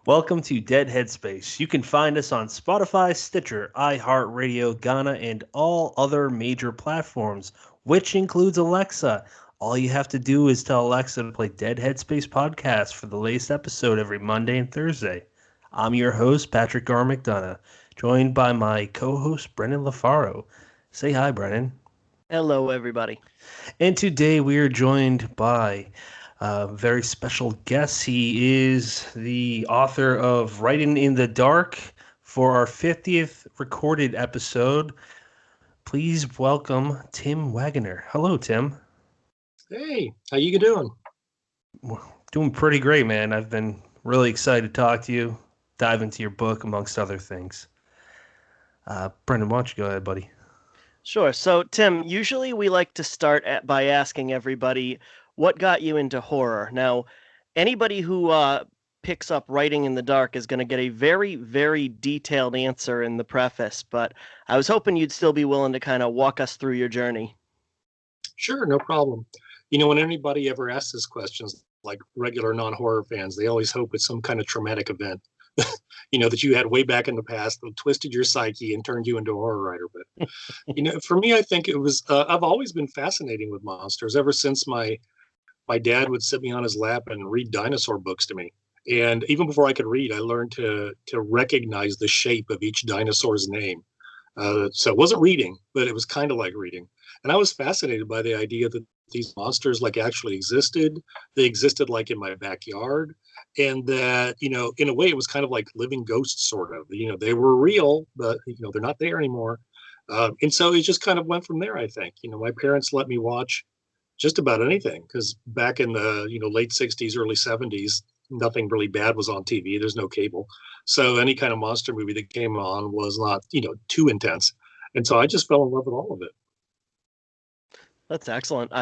Welcome to Dead Headspace. You can find us on Spotify, Stitcher, iHeartRadio, Ghana, and all other major platforms, which includes Alexa. All you have to do is tell Alexa to play Dead Headspace podcast for the latest episode every Monday and Thursday. I'm your host, Patrick R. McDonough, joined by my co-host, Brennan LaFaro. Say hi, Brennan. Hello, everybody. And today we are joined by a very special guest. He is the author of Writing in the Dark for our 50th recorded episode. Please welcome Tim Waggoner. Hello, Tim. Hey, how you doing? Doing pretty great, man. I've been really excited to talk to you, dive into your book, amongst other things. Brendan, why don't you go ahead, buddy? Sure. So, Tim, usually we like to start by asking everybody what got you into horror. Now, anybody who picks up Writing in the Dark is going to get a very, very detailed answer in the preface, but I was hoping you'd still be willing to kind of walk us through your journey. Sure, no problem. When anybody ever asks this questions, like regular non-horror fans, they always hope it's some kind of traumatic event, that you had way back in the past that twisted your psyche and turned you into a horror writer. But, for me, I think it was, I've always been fascinating with monsters ever since my dad would sit me on his lap and read dinosaur books to me. And even before I could read, I learned to recognize the shape of each dinosaur's name. So it wasn't reading, but it was kind of like reading. And I was fascinated by the idea that these monsters like actually existed. They existed like in my backyard. And that, in a way, it was kind of like living ghosts, sort of. They were real, but, they're not there anymore. And so it just kind of went from there, I think. My parents let me watch just about anything because back in the, late 60s, early 70s, nothing really bad was on TV. There's no cable. So any kind of monster movie that came on was not, too intense. And so I just fell in love with all of it. That's excellent.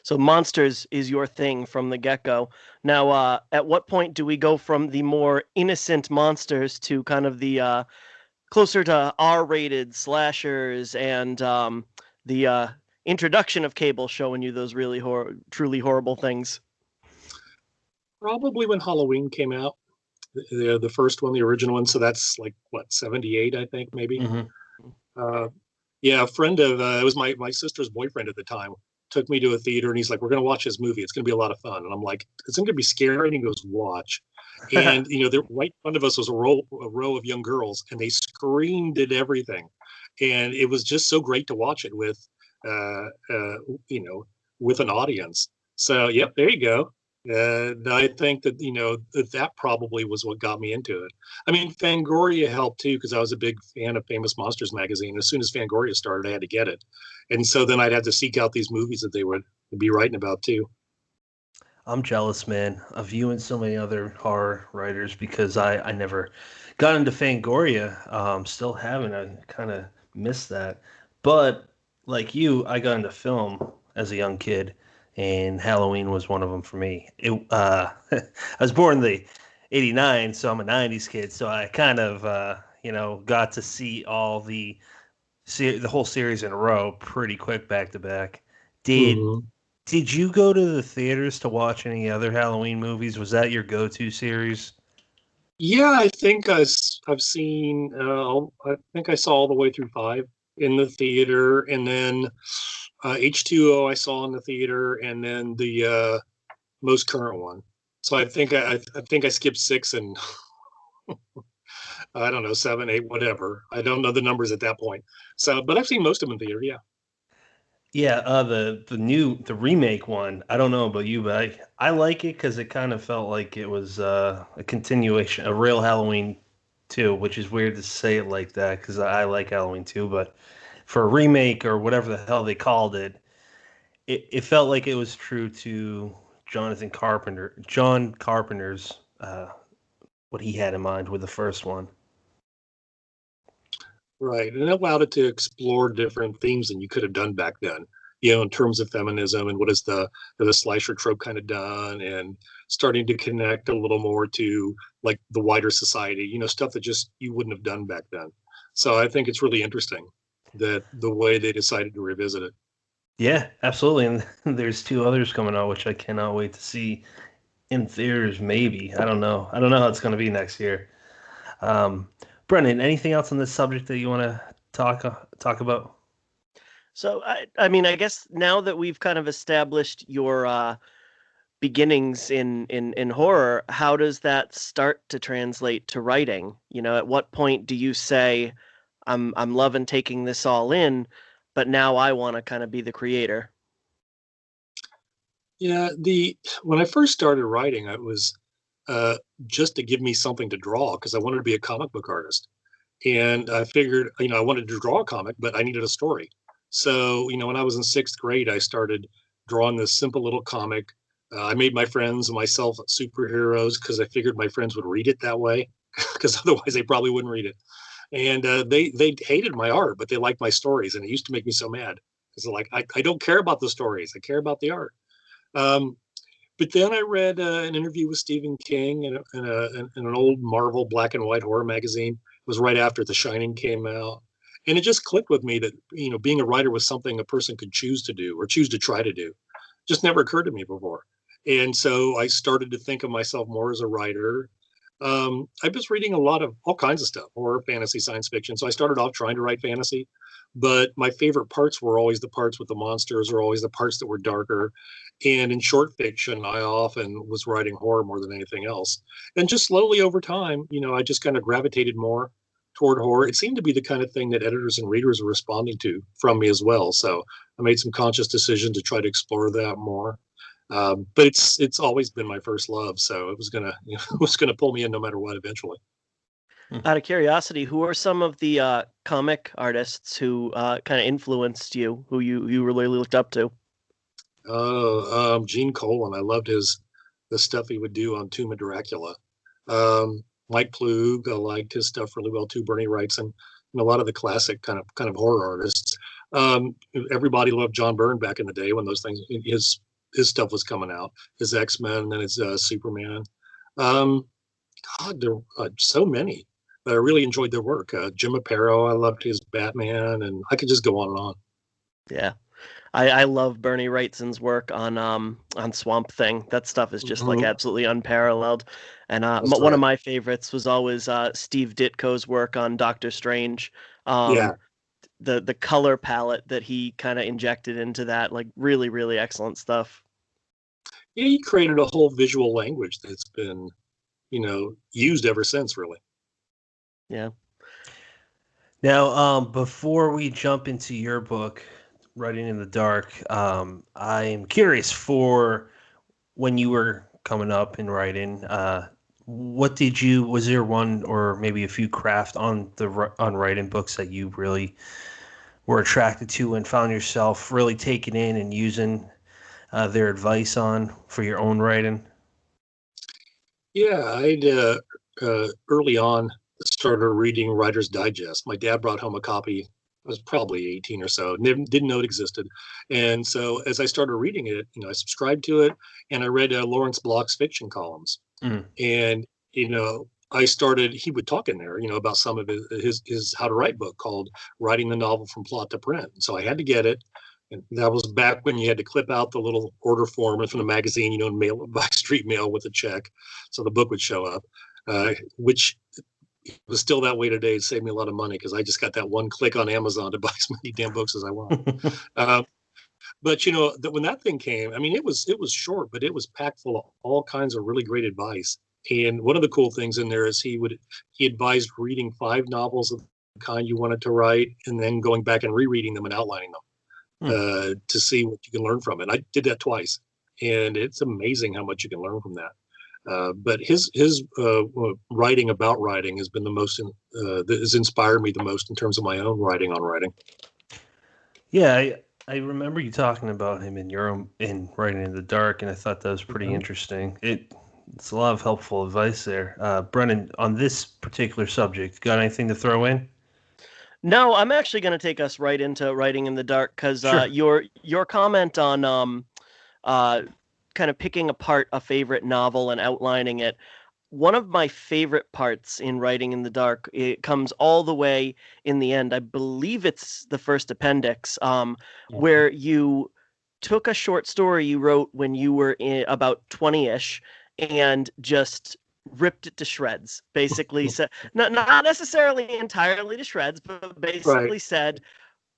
So monsters is your thing from the get-go. Now, at what point do we go from the more innocent monsters to kind of the closer to R-rated slashers and the introduction of cable showing you those really truly horrible things? Probably when Halloween came out, the first one, the original one. So that's like, what, 78, I think, maybe. Mm-hmm. Yeah, a friend of it was my sister's boyfriend at the time, took me to a theater, and he's like, "We're going to watch this movie. It's going to be a lot of fun." And I'm like, "It's going to be scary." And he goes, "Watch." And there right in front of us was a row of young girls, and they screamed at everything, and it was just so great to watch it with, with an audience. So, yep, there you go. I think that that probably was what got me into it. I mean, Fangoria helped too because I was a big fan of Famous Monsters magazine. As soon as Fangoria started, I had to get it, and so then I'd have to seek out these movies that they would be writing about too. I'm jealous, man, of you and so many other horror writers because I never got into Fangoria. Still haven't. I kind of missed that. But like you, I got into film as a young kid, and Halloween was one of them for me. I was born in the '89, so I'm a '90s kid. So I kind of got to see all the whole series in a row pretty quick back to back. Did Mhm. did you go to the theaters to watch any other Halloween movies? Was that your go-to series? Yeah, I think I've seen. I think I saw all the way through 5 in the theater, and then H2O I saw in the theater, and then the most current one. So I think I skipped 6 and I don't know, 7, 8, whatever. I don't know the numbers at that point. So, but I've seen most of them in theater. Yeah. Yeah, the remake one. I don't know about you, but I like it because it kind of felt like it was a continuation, a real Halloween 2, which is weird to say it like that because I like Halloween 2, but for a remake or whatever the hell they called it, it felt like it was true to John Carpenter's what he had in mind with the first one. Right. And it allowed it to explore different themes than you could have done back then, in terms of feminism and what is the slasher trope kind of done, and starting to connect a little more to like the wider society, stuff that just you wouldn't have done back then. So I think it's really interesting that the way they decided to revisit it. Yeah, absolutely. And there's two others coming out, which I cannot wait to see. in theaters, maybe. I don't know. I don't know how it's going to be next year. Um, Brendan, anything else on this subject that you want to talk about? So I mean, I guess now that we've kind of established your beginnings in horror, how does that start to translate to writing? You know, at what point do you say, I'm loving taking this all in, but now I want to kind of be the creator? Yeah, the when I first started writing, it was uh, just to give me something to draw because I wanted to be a comic book artist. And I figured, I wanted to draw a comic, but I needed a story. So, when I was in sixth grade, I started drawing this simple little comic. I made my friends and myself superheroes because I figured my friends would read it that way, because otherwise they probably wouldn't read it. And they hated my art, but they liked my stories, and it used to make me so mad because like I don't care about the stories, I care about the art. Um, but then I read an interview with Stephen King in an old Marvel black and white horror magazine. It was right after The Shining came out. And it just clicked with me that, being a writer was something a person could choose to do or choose to try to do. Just never occurred to me before. And so I started to think of myself more as a writer. I was reading a lot of all kinds of stuff, horror, fantasy, science fiction. So I started off trying to write fantasy, but my favorite parts were always the parts with the monsters or always the parts that were darker. And in short fiction, I often was writing horror more than anything else. And just slowly over time, I just kind of gravitated more toward horror. It seemed to be the kind of thing that editors and readers were responding to from me as well. So I made some conscious decision to try to explore that more. But it's always been my first love, so it was gonna it was gonna pull me in no matter what eventually. Out of curiosity, who are some of the comic artists who kind of influenced you, who you really looked up to? Gene Colan, I loved the stuff he would do on Tomb of Dracula. Mike Plug, I liked his stuff really well too. Bernie Wrightson, and a lot of the classic kind of horror artists. Everybody loved John Byrne back in the day when those things his stuff was coming out. His X-Men and his Superman. Um, God, there are so many. But I really enjoyed their work. Jim Aparo, I loved his Batman, and I could just go on and on. Yeah. I love Bernie Wrightson's work on Swamp Thing. That stuff is just like Mhm. absolutely unparalleled. And That's one of right. my favorites was always Steve Ditko's work on Doctor Strange. Yeah, Um, the color palette that he kind of injected into that, like really excellent stuff. yeah. He created a whole visual language that's been, used ever since, really. Yeah. Now, before we jump into your book, Writing in the Dark, I'm curious for when you were coming up and writing. What did you? Was there one or maybe a few craft on writing books that you really were attracted to and found yourself really taking in and using their advice on for your own writing? Yeah, I'd early on started reading Writer's Digest. My dad brought home a copy. I was probably 18 or so. Never, didn't know it existed. And so as I started reading it, I subscribed to it and I read Lawrence Block's fiction columns. Mm. And, I started, he would talk in there, about some of his how to write book called Writing the Novel from Plot to Print. So I had to get it. And that was back when you had to clip out the little order form from the magazine, and mail it by street mail with a check. So the book would show up, which was still that way today. It saved me a lot of money because I just got that one click on Amazon to buy as many damn books as I want. Uh, but when that thing came, I mean, it was short, but it was packed full of all kinds of really great advice. And one of the cool things in there is he advised reading 5 novels of the kind you wanted to write, and then going back and rereading them and outlining them Hmm. to see what you can learn from it. I did that twice, and it's amazing how much you can learn from that. But his writing about writing has been the most that has inspired me the most in terms of my own writing on writing. Yeah, I remember you talking about him in Writing in the Dark, and I thought that was pretty Mhm. interesting. It's a lot of helpful advice there. Brennan, on this particular subject, got anything to throw in? No, I'm actually going to take us right into Writing in the Dark because Sure. your comment on uh, kind of picking apart a favorite novel and outlining it. One of my favorite parts in Writing in the Dark, it comes all the way in the end. I believe it's the first appendix, where you took a short story you wrote when you were about 20-ish and just ripped it to shreds. Basically said, not necessarily entirely to shreds, but basically Right. said,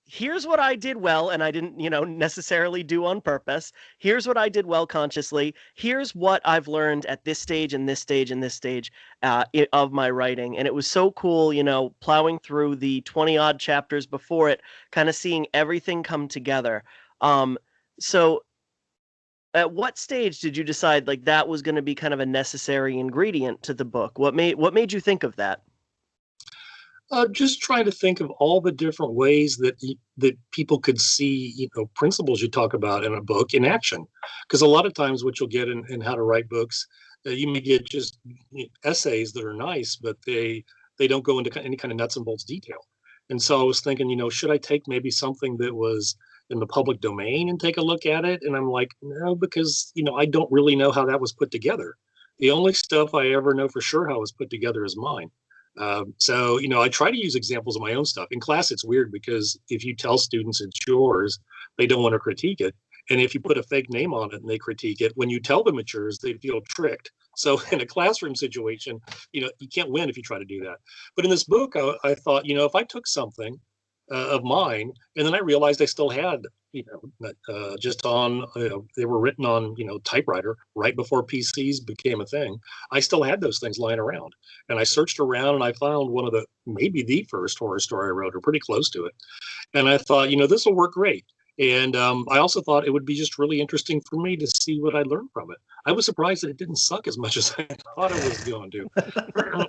here's what I did well, and I didn't, necessarily do on purpose. Here's what I did well consciously. Here's what I've learned at this stage and this stage and this stage of my writing. And it was so cool, plowing through the 20 odd chapters before it, kind of seeing everything come together. So at what stage did you decide like that was going to be kind of a necessary ingredient to the book? What made you think of that? Just trying to think of all the different ways that people could see, principles you talk about in a book in action. Because a lot of times, what you'll get in how to write books, you may get just essays that are nice, but they don't go into any kind of nuts and bolts detail. And so I was thinking, should I take maybe something that was in the public domain and take a look at it? And I'm like, no, because I don't really know how that was put together. The only stuff I ever know for sure how it was put together is mine. So, I try to use examples of my own stuff. In class, it's weird because if you tell students it's yours, they don't want to critique it. And if you put a fake name on it and they critique it, when you tell them it's yours, they feel tricked. So in a classroom situation, you can't win if you try to do that. But in this book, I thought, if I took something of mine, and then I realized I still had, just on, they were written on, typewriter right before PCs became a thing. I still had those things lying around, and I searched around and I found one of maybe the first horror story I wrote, or pretty close to it. And I thought, this will work great. And I also thought it would be just really interesting for me to see what I learned from it. I was surprised that it didn't suck as much as I thought it was going to.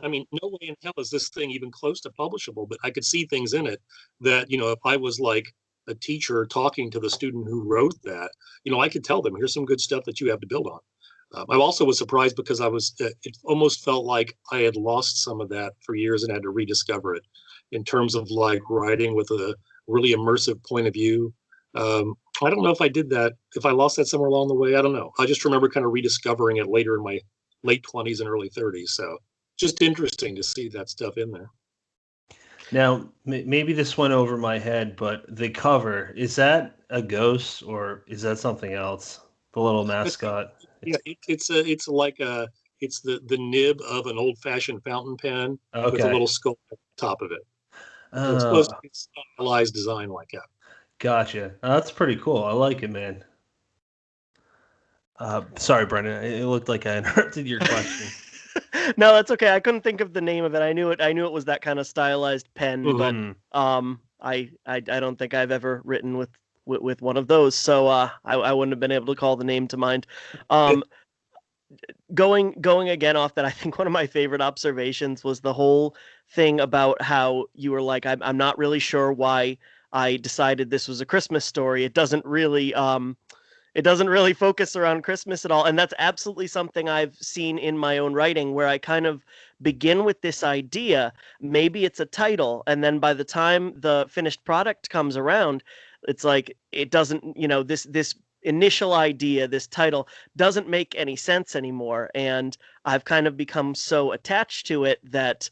I mean, no way in hell is this thing even close to publishable, but I could see things in it that, if I was like a teacher talking to the student who wrote that, I could tell them, here's some good stuff that you have to build on. I also was surprised because it almost felt like I had lost some of that for years and had to rediscover it in terms of like writing with a really immersive point of view. I don't know if I did that, if I lost that somewhere along the way. I don't know. I just remember kind of rediscovering it later in my late 20s and early 30s. So just interesting to see that stuff in there. Now, maybe this went over my head, but the cover, is that a ghost or is that something else? The little mascot. Yeah, it's the nib of an old fashioned fountain pen with a Okay. little skull at the top of it. So it's supposed to Uh, be a stylized design like that. gotcha. That's pretty cool. I like it, man. Sorry, Brendan. It looked like I interrupted your question. No, that's okay. I couldn't think of the name of it. I knew it was that kind of stylized pen, but Mhm. I don't think I've ever written with one of those, so I wouldn't have been able to call the name to mind. Um, going again off that, I think one of my favorite observations was the whole thing about how you were like, I'm not really sure why I decided this was a Christmas story. It doesn't really focus around Christmas at all. And that's absolutely something I've seen in my own writing where I kind of begin with this idea. Maybe it's a title. And then by the time the finished product comes around, it's like it doesn't, this initial idea, this title doesn't make any sense anymore. And I've kind of become so attached to it that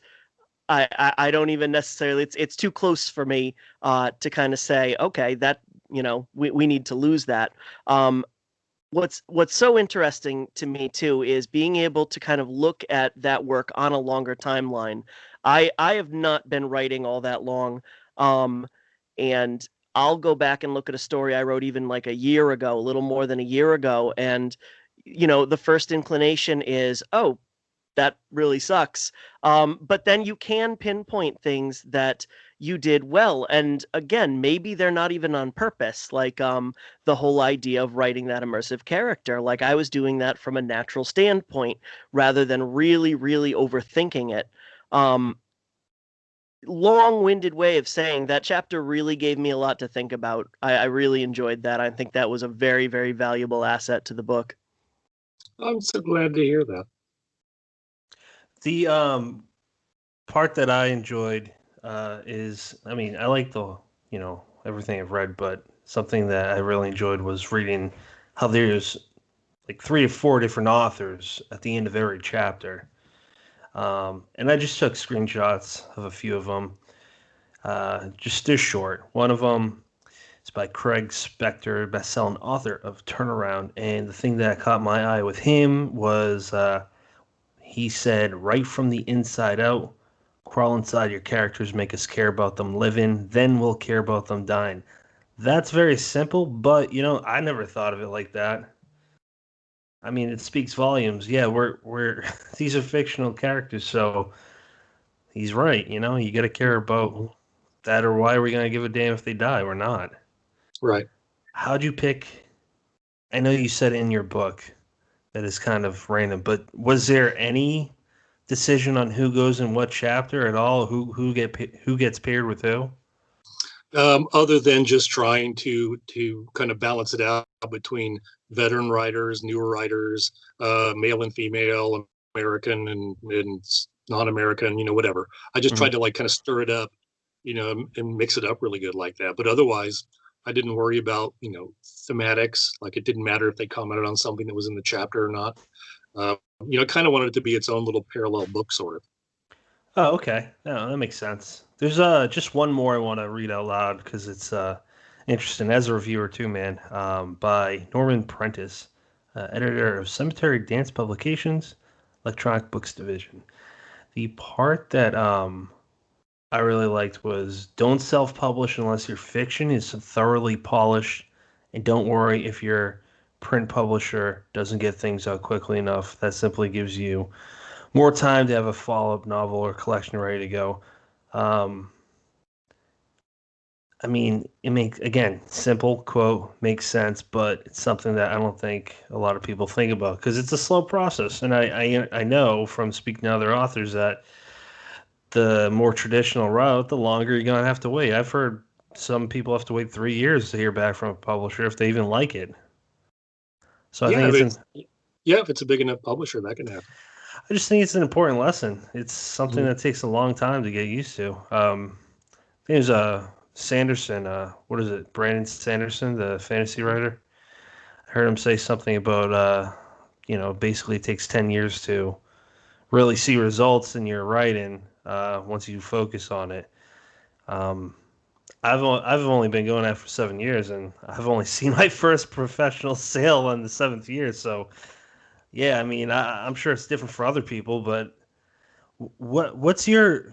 I don't even necessarily, it's too close for me to kind of say, okay, that, we need to lose that. Um, what's so interesting to me too is being able to kind of look at that work on a longer timeline. I have not been writing all that long, um, and I'll go back and look at a story I wrote even like a year ago, a little more than a year ago, and the first inclination is, oh, that really sucks. But then you can pinpoint things that you did well. And again, maybe they're not even on purpose. Like the whole idea of writing that immersive character. Like I was doing that from a natural standpoint rather than really, really overthinking it. Um, Long-winded way of saying that chapter really gave me a lot to think about. I really enjoyed that. I think that was a very, very valuable asset to the book. I'm so glad to hear that. The part that I enjoyed is, I mean, I like everything I've read, but something that I really enjoyed was reading how there's like 3 or 4 different authors at the end of every chapter. And I just took screenshots of a few of them. Just they're short. One of them It's by Craig Spector, best-selling author of Turnaround. And the thing that caught my eye with him was he said, right from the inside out, crawl inside your characters, make us care about them living, then we'll care about them dying. That's very simple, but I never thought of it like that. I mean, it speaks volumes. Yeah, we're these are fictional characters, so he's right. You got to care Mhm. about that, or why are we gonna give a damn if they die or not? Right. How'd you pick? I know you said in your book that is kind of random, but was there any decision on who goes in what chapter at all? Who gets paired with who? Other than just trying to kind of balance it out between veteran writers, newer writers, male and female, American and non-American, whatever. I just Mhm. tried to like kind of stir it up, and mix it up really good like that. But otherwise, I didn't worry about thematics. Like it didn't matter if they commented on something that was in the chapter or not. Uh, I kind of wanted it to be its own little parallel book, sort of. Oh, okay. No, that makes sense. There's just one more I want to read out loud because it's interesting as a reviewer too, man. By Norman Prentice, editor of Cemetery Dance Publications, Electronic Books Division. The part that I really liked was don't self-publish unless your fiction is thoroughly polished, and don't worry if your print publisher doesn't get things out quickly enough. That simply gives you more time to have a follow-up novel or collection ready to go. Um, I mean, it makes again simple quote makes sense, but it's something that I don't think a lot of people think about because it's a slow process. And I know from speaking to other authors that the more traditional route, the longer you're gonna have to wait. I've heard some people have to wait 3 years to hear back from a publisher if they even like it. So I Yeah, think if it's an if it's a big enough publisher, that can happen. I just think it's an important lesson. It's something Mhm. that takes a long time to get used to. I think there's Sanderson. What is it? Brandon Sanderson, the fantasy writer. I heard him say something about basically it takes 10 years to really see results in your writing once you focus on it. Um, I've only been going at it for 7 years, and I've only seen my first professional sale in the seventh year. So yeah, I mean, I'm sure it's different for other people, but what's the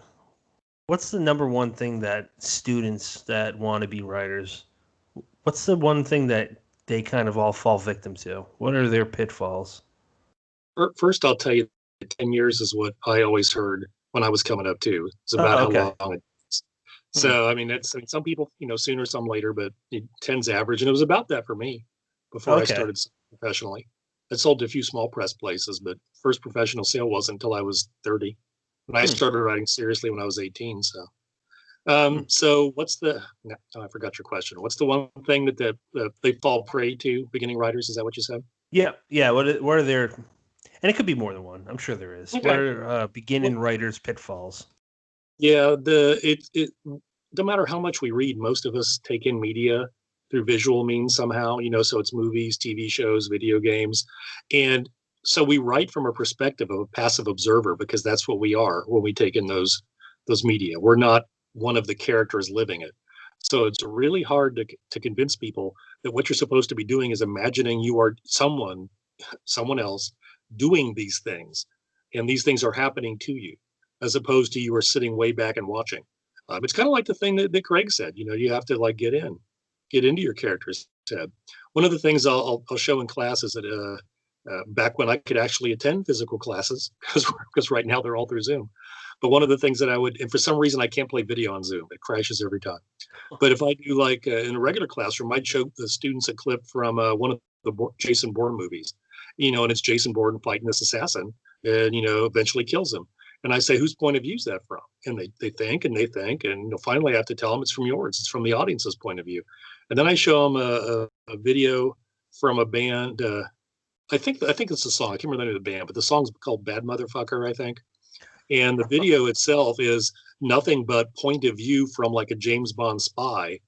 number one thing that students that want to be writers, what's the one thing that they kind of all fall victim to? What are their pitfalls? First, I'll tell you, 10 years is what I always heard when I was coming up too. It's about Oh, how okay. long it is. Hmm. So, I mean, some people, sooner, some later, but 10's average. And it was about that for me before I Okay. started professionally. I sold to a few small press places, but first professional sale wasn't until I was 30. And I Hmm. started writing seriously when I was 18. So, Hmm. so what's no, I forgot your question. What's the one thing that they fall prey to, beginning writers? Is that what you said? Yeah, yeah. What are their, and it could be more than one. I'm sure there is. What Okay. are Well, beginning writers' pitfalls? yeah, it no matter how much we read, most of us take in media through visual means somehow, so it's movies, TV shows, video games. And so we write from a perspective of a passive observer because that's what we are when we take in those media. We're not one of the characters living it. So it's really hard to convince people that what you're supposed to be doing is imagining you are someone else doing these things, and these things are happening to you, as opposed to you are sitting way back and watching. It's kind of like the thing that Craig said. You have to like get into your character's head. One of the things I'll show in class is that back when I could actually attend physical classes, because right now they're all through Zoom. But one of the things that I would, and for some reason I can't play video on Zoom, it crashes every time. But if I do like in a regular classroom, I'd show the students a clip from one of the Jason Bourne movies, and it's Jason Bourne fighting this assassin, and eventually kills him. And I say, whose point of view is that from? And they think and they think, and finally I have to tell them it's from yours. It's from the audience's point of view. And then I show them a video from a band. I think it's a song. I can't remember the name of the band, but the song's called "Bad Motherfucker," I think. And the video itself is nothing but point of view from like a James Bond spy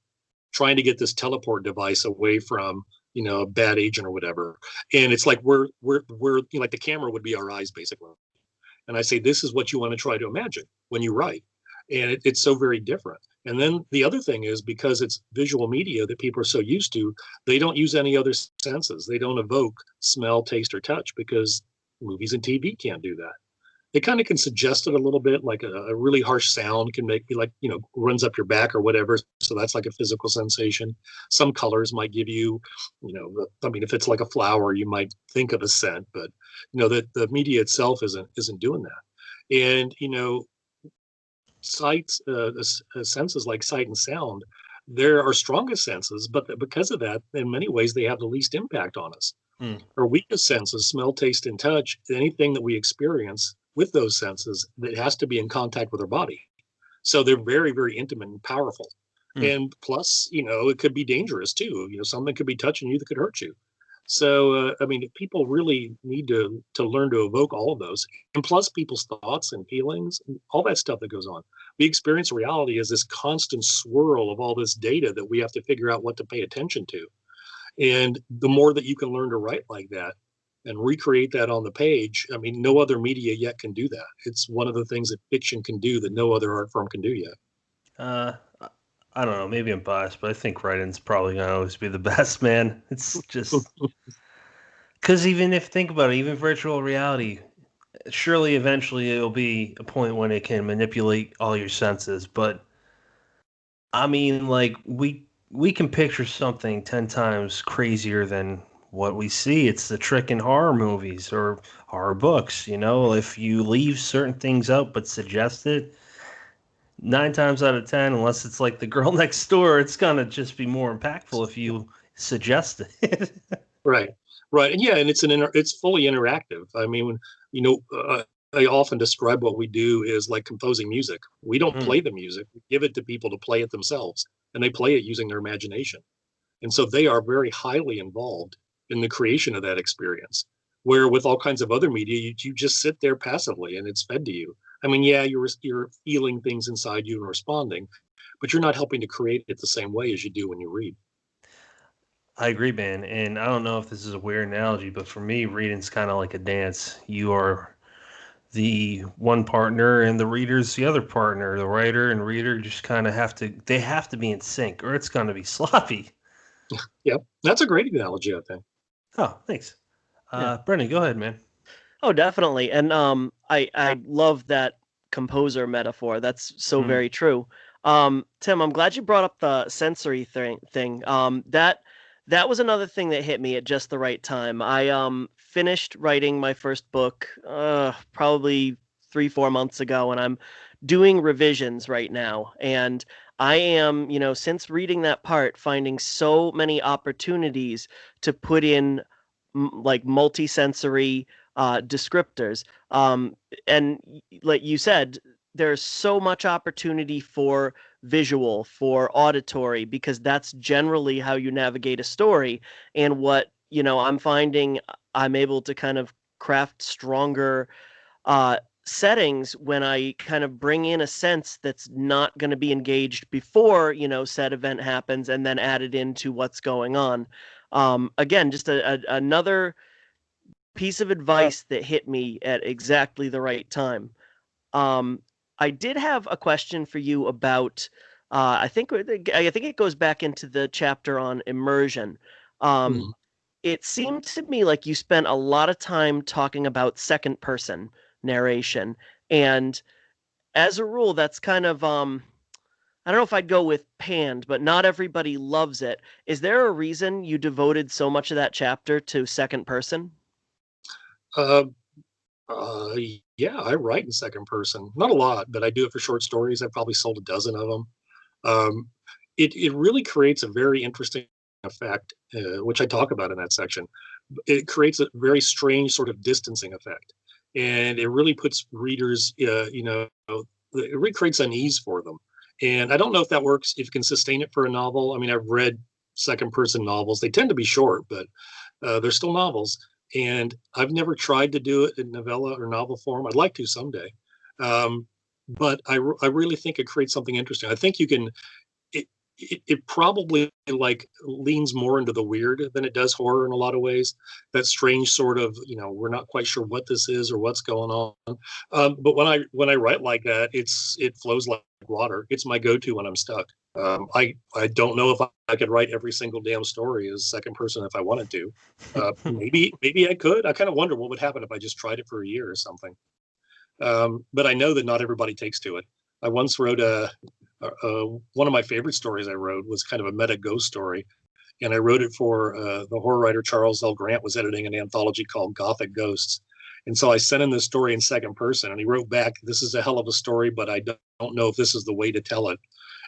trying to get this teleport device away from a bad agent or whatever. And it's like we're like the camera would be our eyes basically. And I say this is what you want to try to imagine when you write, and it's so very different. And then the other thing is, because it's visual media that people are so used to, they don't use any other senses. They don't evoke smell, taste, or touch, because movies and TV can't do that. They kind of can suggest it a little bit, like a really harsh sound can make you, like, runs up your back or whatever. So that's like a physical sensation. Some colors might give you, I mean, if it's like a flower, you might think of a scent, but the media itself isn't doing that. And sights, senses like sight and sound, they're our strongest senses, but because of that, in many ways, they have the least impact on us. Hmm. Our weakest senses, smell, taste, and touch, anything that we experience with those senses, that has to be in contact with our body. So they're very, very intimate and powerful. Hmm. And plus, it could be dangerous too. Something could be touching you that could hurt you. So, I mean, people really need to learn to evoke all of those, and plus people's thoughts and feelings, and all that stuff that goes on. We experience reality as this constant swirl of all this data that we have to figure out what to pay attention to. And the more that you can learn to write like that and recreate that on the page, I mean, no other media yet can do that. It's one of the things that fiction can do that no other art form can do yet. Uh, I don't know. Maybe I'm biased, but I think writing's probably gonna always be the best, man. It's just because even if think about it, even virtual reality, surely eventually it'll be a point when it can manipulate all your senses. But I mean, like we can picture something 10 times crazier than what we see. It's the trick in horror movies or horror books. If you leave certain things out but suggest it, 9 times out of 10, unless it's like the girl next door, it's gonna just be more impactful if you suggest it. Right, right, and yeah, and it's fully interactive. I mean, you know, uh, I often describe what we do is like composing music. We don't Mm. play the music; we give it to people to play it themselves, and they play it using their imagination. And so they are very highly involved in the creation of that experience. Where with all kinds of other media, you just sit there passively and it's fed to you. I mean, yeah, you're feeling things inside you and responding, but you're not helping to create it the same way as you do when you read. I agree, man. And I don't know if this is a weird analogy, but for me, reading's kind of like a dance. You are the one partner, and the reader's the other partner. The writer and reader just kind of they have to be in sync, or it's going to be sloppy. Yep, that's a great analogy, I think. Oh, thanks. Yeah. Brendan, go ahead, man. Oh, definitely. And I love that composer metaphor. That's so Mm. very true. Tim, I'm glad you brought up the sensory thing. That was another thing that hit me at just the right time. I finished writing my first book probably 3-4 months ago, and I'm doing revisions right now. And I am, since reading that part, finding so many opportunities to put in like multisensory descriptors. And like you said, there's so much opportunity for visual, for auditory, because that's generally how you navigate a story. And what, I'm finding I'm able to kind of craft stronger settings when I kind of bring in a sense that's not going to be engaged before, said event happens and then added into what's going on. Again, just another piece of advice that hit me at exactly the right time. Um, I did have a question for you about. I think it goes back into the chapter on immersion. Um, Mhm. it seemed to me like you spent a lot of time talking about second person narration, and as a rule, that's kind of I don't know if I'd go with panned, but not everybody loves it. Is there a reason you devoted so much of that chapter to second person? Uh, uh, yeah, I write in second person. Not a lot, but I do it for short stories. I've probably sold a dozen of them. Um, it really creates a very interesting effect, which I talk about in that section. It creates a very strange sort of distancing effect, and it really puts readers, it recreates unease for them. And I don't know if that works, if you can sustain it for a novel. I mean, I've read second person novels. They tend to be short, but they're still novels. And I've never tried to do it in novella or novel form. I'd like to someday. Um, but I really think it creates something interesting. I think you can, it, it probably like leans more into the weird than it does horror in a lot of ways. That strange sort of, we're not quite sure what this is or what's going on. But when I write like that, it flows like water. It's my go-to when I'm stuck. I don't know if I could write every single damn story as second person if I wanted to. Maybe I could. I kind of wonder what would happen if I just tried it for a year or something. But I know that not everybody takes to it. I once wrote one of my favorite stories I wrote was kind of a meta ghost story, and I wrote it for the horror writer Charles L. Grant was editing an anthology called Gothic Ghosts. And so I sent him this story in second person, and he wrote back, "This is a hell of a story, but I don't know if this is the way to tell it."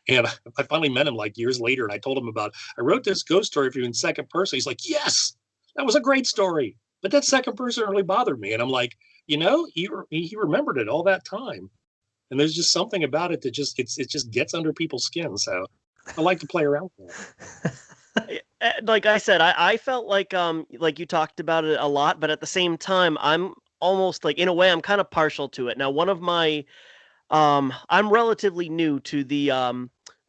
And I finally met him like years later, and I told him I wrote this ghost story for you in second person. He's like, "Yes, that was a great story, but that second person really bothered me." And I'm like, he remembered it all that time. And there's just something about it that it just gets under people's skin. So I like to play around with that. Like I said, I felt like you talked about it a lot, but at the same time, I'm almost like in a way I'm kind of partial to it. Now, one of my I'm relatively new to the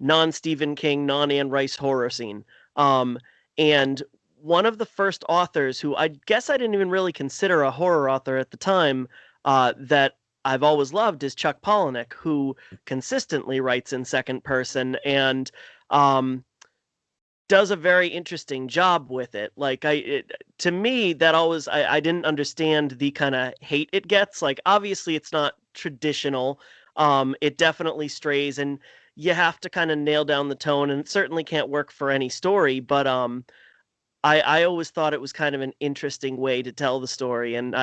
non Stephen King, non Anne Rice horror scene. And one of the first authors who I guess I didn't even really consider a horror author at the time, that I've always loved is Chuck Palahniuk, who consistently writes in second person and does a very interesting job with it. Like to me, that always I didn't understand the kind of hate it gets. Like obviously, it's not traditional. It definitely strays, and you have to kind of nail down the tone, and it certainly can't work for any story. But I always thought it was kind of an interesting way to tell the story, and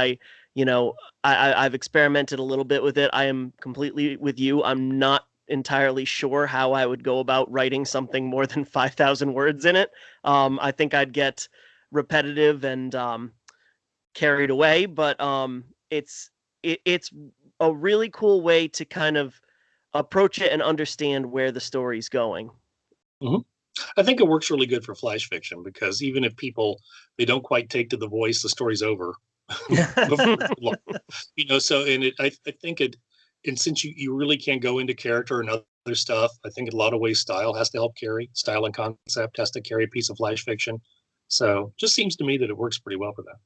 I've experimented a little bit with it. I am completely with you. I'm not entirely sure how I would go about writing something more than 5,000 words in it. I think I'd get repetitive and carried away, but it's a really cool way to kind of approach it and understand where the story's going. Mm-hmm. I think it works really good for flash fiction because even if they don't quite take to the voice, the story's over. So I think and since you really can't go into character and other stuff, I think in a lot of ways style has to help carry. Style and concept has to carry a piece of flash fiction. So just seems to me that it works pretty well for that.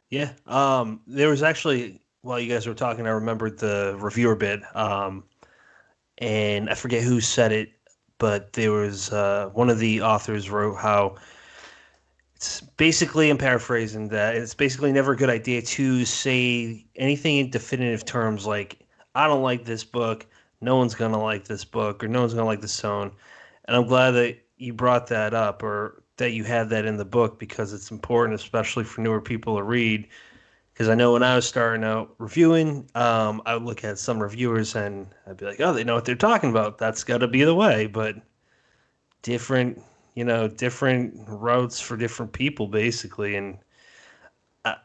Yeah. There was actually, while you guys were talking, I remembered the reviewer bit. And I forget who said it, but there was one of the authors wrote how it's basically, I'm paraphrasing, that it's basically never a good idea to say anything in definitive terms like, I don't like this book, no one's going to like this book, or no one's going to like this tone. And I'm glad that you brought that up or that you had that in the book because it's important, especially for newer people to read. Because I know when I was starting out reviewing, I would look at some reviewers and I'd be like, oh, they know what they're talking about. That's got to be the way. But different, different routes for different people, basically. And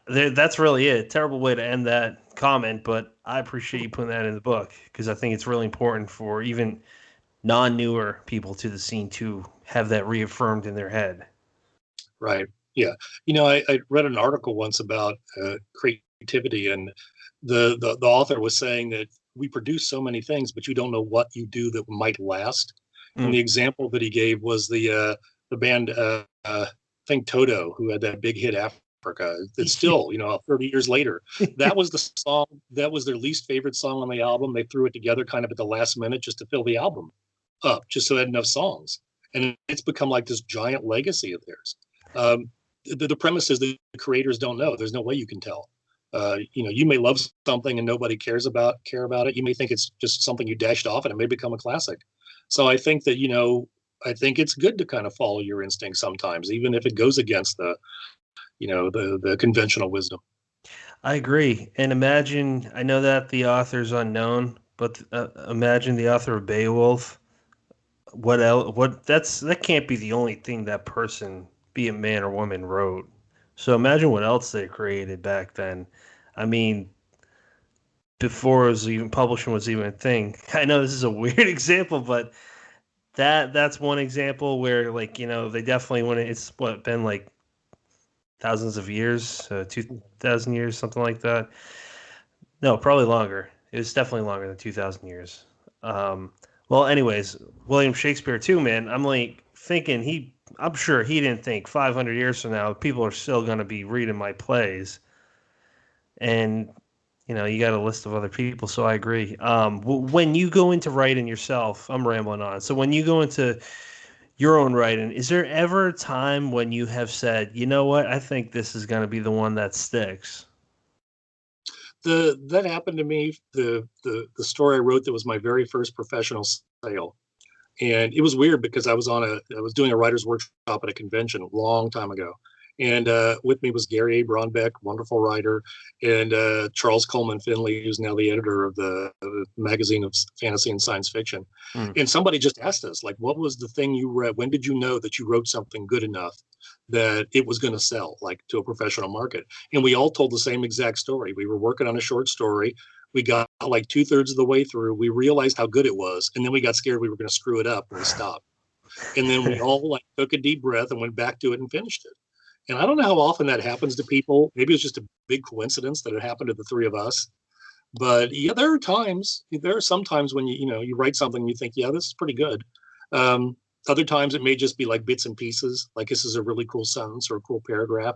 that's really it. Terrible way to end that comment, but I appreciate you putting that in the book because I think it's really important for even non-newer people to the scene to have that reaffirmed in their head. Right. Yeah. I read an article once about creativity, and the author was saying that we produce so many things, but you don't know what you do that might last. And the example that he gave was the band, I think Toto, who had that big hit Africa. It's still, 30 years later, that was the song. That was their least favorite song on the album. They threw it together kind of at the last minute just to fill the album up, just so they had enough songs. And it's become like this giant legacy of theirs. The premise is that the creators don't know. There's no way you can tell. You may love something and nobody care about it. You may think it's just something you dashed off and it may become a classic. So I think that, I think it's good to kind of follow your instinct sometimes, even if it goes against the conventional wisdom. I agree. And imagine, I know that the author's unknown, but imagine the author of Beowulf. What else? That can't be the only thing that person, be it man or woman, wrote. So imagine what else they created back then. I mean, before it was even publishing was even a thing. I know this is a weird example, but that's one example where they definitely want to. It's been like thousands of years, 2,000 years, something like that. No, probably longer. It was definitely longer than 2,000 years. Well, anyways, William Shakespeare too, man. I'm like thinking I'm sure he didn't think 500 years from now people are still going to be reading my plays, and you got a list of other people, so I agree. When you go into writing yourself, I'm rambling on. So when you go into your own writing, is there ever a time when you have said, you know what, I think this is going to be the one that sticks? That happened to me. The story I wrote that was my very first professional sale, and it was weird because I was doing a writer's workshop at a convention a long time ago, and with me was Gary A. Bronbeck, wonderful writer, and Charles Coleman Finley, who's now the editor of the magazine of fantasy and science fiction. Hmm. And somebody just asked us, like, what was the thing you read? When did you know that you wrote something good enough that it was going to sell, like, to a professional market? And we all told the same exact story. We were working on a short story. We got like 2/3 of the way through. We realized how good it was, and then we got scared we were going to screw it up, and we stopped. And then we all like took a deep breath and went back to it and finished it. And I don't know how often that happens to people. Maybe it's just a big coincidence that it happened to the three of us. But yeah, there are some times when you write something and you think, yeah, this is pretty good. Other times it may just be like bits and pieces, like this is a really cool sentence or a cool paragraph.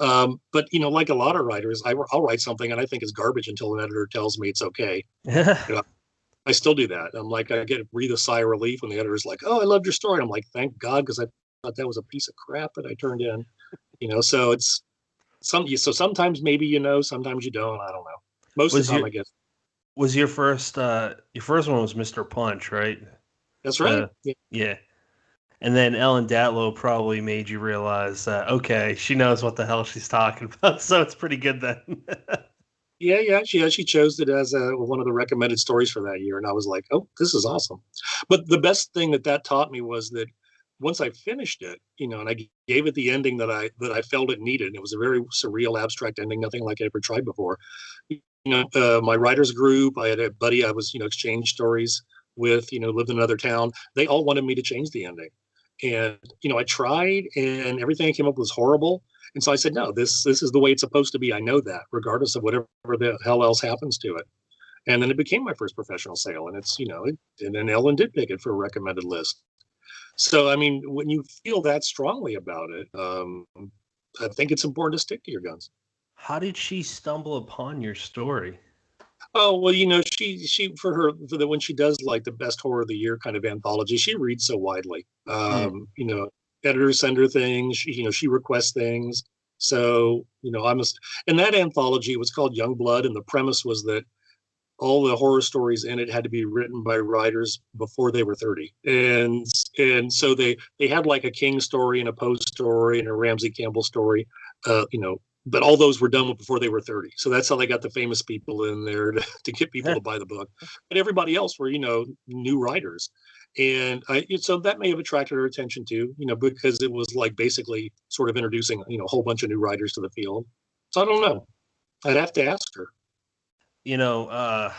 But like a lot of writers, I'll write something and I think it's garbage until an editor tells me it's okay. I still do that. I'm like, I breathe a sigh of relief when the editor's like, "Oh, I loved your story." I'm like, "Thank God," because I thought that was a piece of crap that I turned in. So it's so sometimes maybe sometimes you don't. I don't know. Most of Was the time, your I guess. was your first one was Mr. Punch, right? That's right. Yeah. Yeah. And then Ellen Datlow probably made you realize that, okay, she knows what the hell she's talking about, so it's pretty good then. Yeah. She chose it as one of the recommended stories for that year, and I was like, "Oh, this is awesome." But the best thing that taught me was that once I finished it, and I gave it the ending that I felt it needed. And it was a very surreal, abstract ending, nothing like I ever tried before. My writers group, I had a buddy I was exchange stories with, lived in another town. They all wanted me to change the ending, and I tried, and everything I came up with was horrible. And so I said, no, this is the way it's supposed to be. I know that, regardless of whatever the hell else happens to it. And then it became my first professional sale, and and then Ellen did pick it for a recommended list. So I mean, when you feel that strongly about it, I think it's important to stick to your guns. How did she stumble upon your story? Oh well, she for the when she does like the best horror of the year kind of anthology, she reads so widely. Mm. Editors send her things. She requests things. So and that anthology was called Young Blood, and the premise was that all the horror stories in it had to be written by writers before they were 30. And so they had like a King story and a Poe story and a Ramsey Campbell story, but all those were done before they were 30. So that's how they got the famous people in there to get people to buy the book. But everybody else were, new writers. And so that may have attracted her attention too, because it was like basically sort of introducing, a whole bunch of new writers to the field. So I don't know. I'd have to ask her. You know, I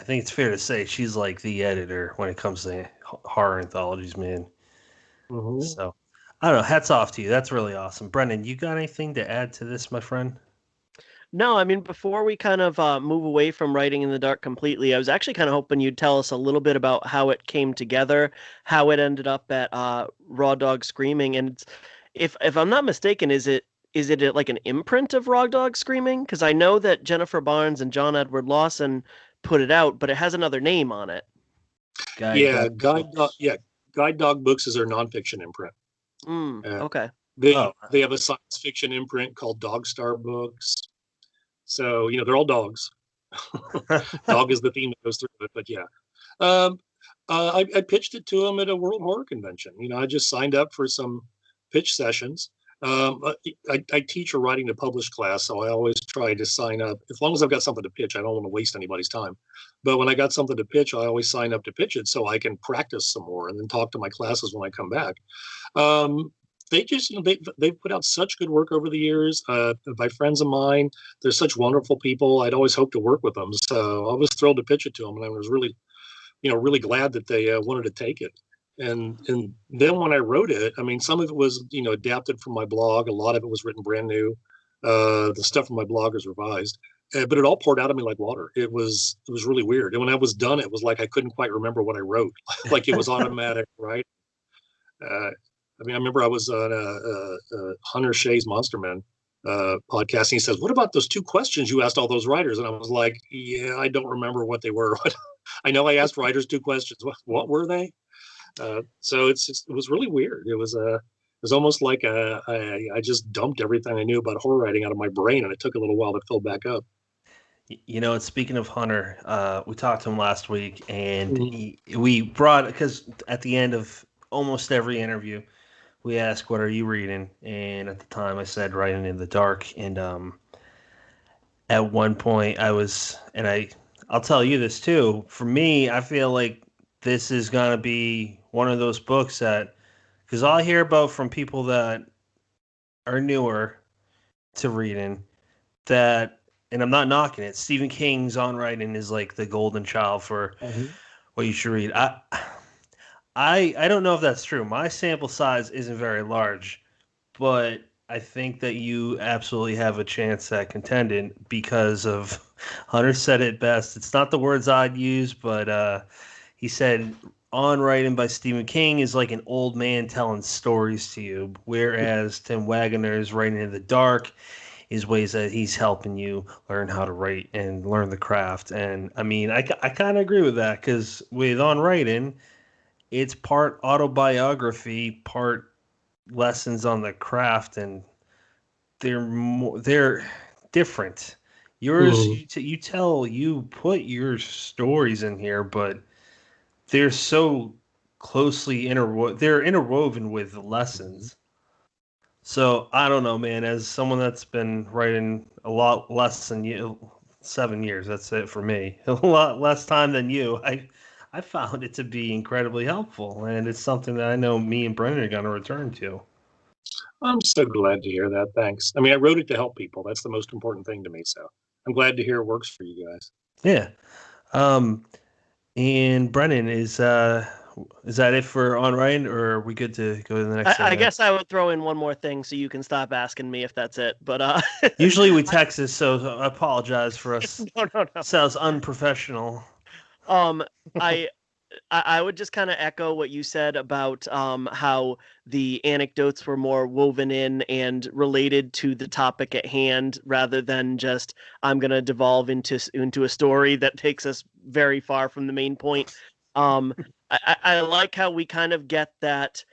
think it's fair to say she's like the editor when it comes to horror anthologies, man. Mhm. So, I don't know. Hats off to you. That's really awesome. Brendan, you got anything to add to this, my friend? No, I mean, before we kind of move away from writing in the dark completely, I was actually kind of hoping you'd tell us a little bit about how it came together, how it ended up at Raw Dog Screaming, and if I'm not mistaken, is it like an imprint of Raw Dog Screaming? Because I know that Jennifer Barnes and John Edward Lawson put it out, but it has another name on it. Guide dog books. Guide Dog Books is our nonfiction imprint. Uh, Okay. Oh, they have a science fiction imprint called Dog Star Books. So they're all dogs. Dog is the theme that goes through it, but yeah. Um, I pitched it to them at a World Horror Convention. I just signed up for some pitch sessions. I teach a writing to publish class, so I always try to sign up. As long as I've got something to pitch, I don't want to waste anybody's time. But when I got something to pitch, I always sign up to pitch it so I can practice some more and then talk to my classes when I come back. Um, they just, they've put out such good work over the years. By friends of mine, they're such wonderful people. I'd always hoped to work with them, so I was thrilled to pitch it to them, and I was really, really glad that they wanted to take it. And then when I wrote it, I mean, some of it was adapted from my blog. A lot of it was written brand new. The stuff from my blog is revised, but it all poured out of me like water. It was really weird. And when I was done, it was like I couldn't quite remember what I wrote. Like it was automatic, right? I mean, I remember I was on Hunter Shea's Monster Man podcast, and he says, "What about those two questions you asked all those writers?" And I was like, "Yeah, I don't remember what they were. I know I asked writers two questions. What were they?" So it was really weird. It was almost like I just dumped everything I knew about horror writing out of my brain, and it took a little while to fill back up. You know, speaking of Hunter, we talked to him last week, and Mhm. we brought, because at the end of almost every interview, we ask, "What are you reading?" And at the time, I said, "Writing in the Dark." And at one point, I'll tell you this too. For me, I feel like this is gonna be one of those books that, because all I hear about from people that are newer to reading, that, and I'm not knocking it. Stephen King's On Writing is like the golden child for Mhm. what you should read. I don't know if that's true. My sample size isn't very large, but I think that you absolutely have a chance at contending because of Hunter said it best. It's not the words I'd use, but he said On Writing by Stephen King is like an old man telling stories to you, whereas Tim Waggoner's Writing in the Dark is ways that he's helping you learn how to write and learn the craft. And I mean, I kind of agree with that because with On Writing, it's part autobiography, part lessons on the craft, and they're different. Yours, Mhm. you put your stories in here, but they're so closely they're interwoven with the lessons. So I don't know, man. As someone that's been writing a lot less than you, 7 years, that's it for me. A lot less time than you. I found it to be incredibly helpful, and it's something that I know me and Brendan are going to return to. I'm so glad to hear that. Thanks. I mean, I wrote it to help people. That's the most important thing to me. So I'm glad to hear it works for you guys. Yeah. Um, and Brendan, is that it for On Ryan, or are we good to go to the next I segment? guess I would throw in one more thing so you can stop asking me if that's it. But Usually we text this, so I apologize for us. no, no, no. Sounds unprofessional. Um, I I would just kind of echo what you said about how the anecdotes were more woven in and related to the topic at hand, rather than just I'm going to devolve into a story that takes us very far from the main point. Um, I like how we kind of get that.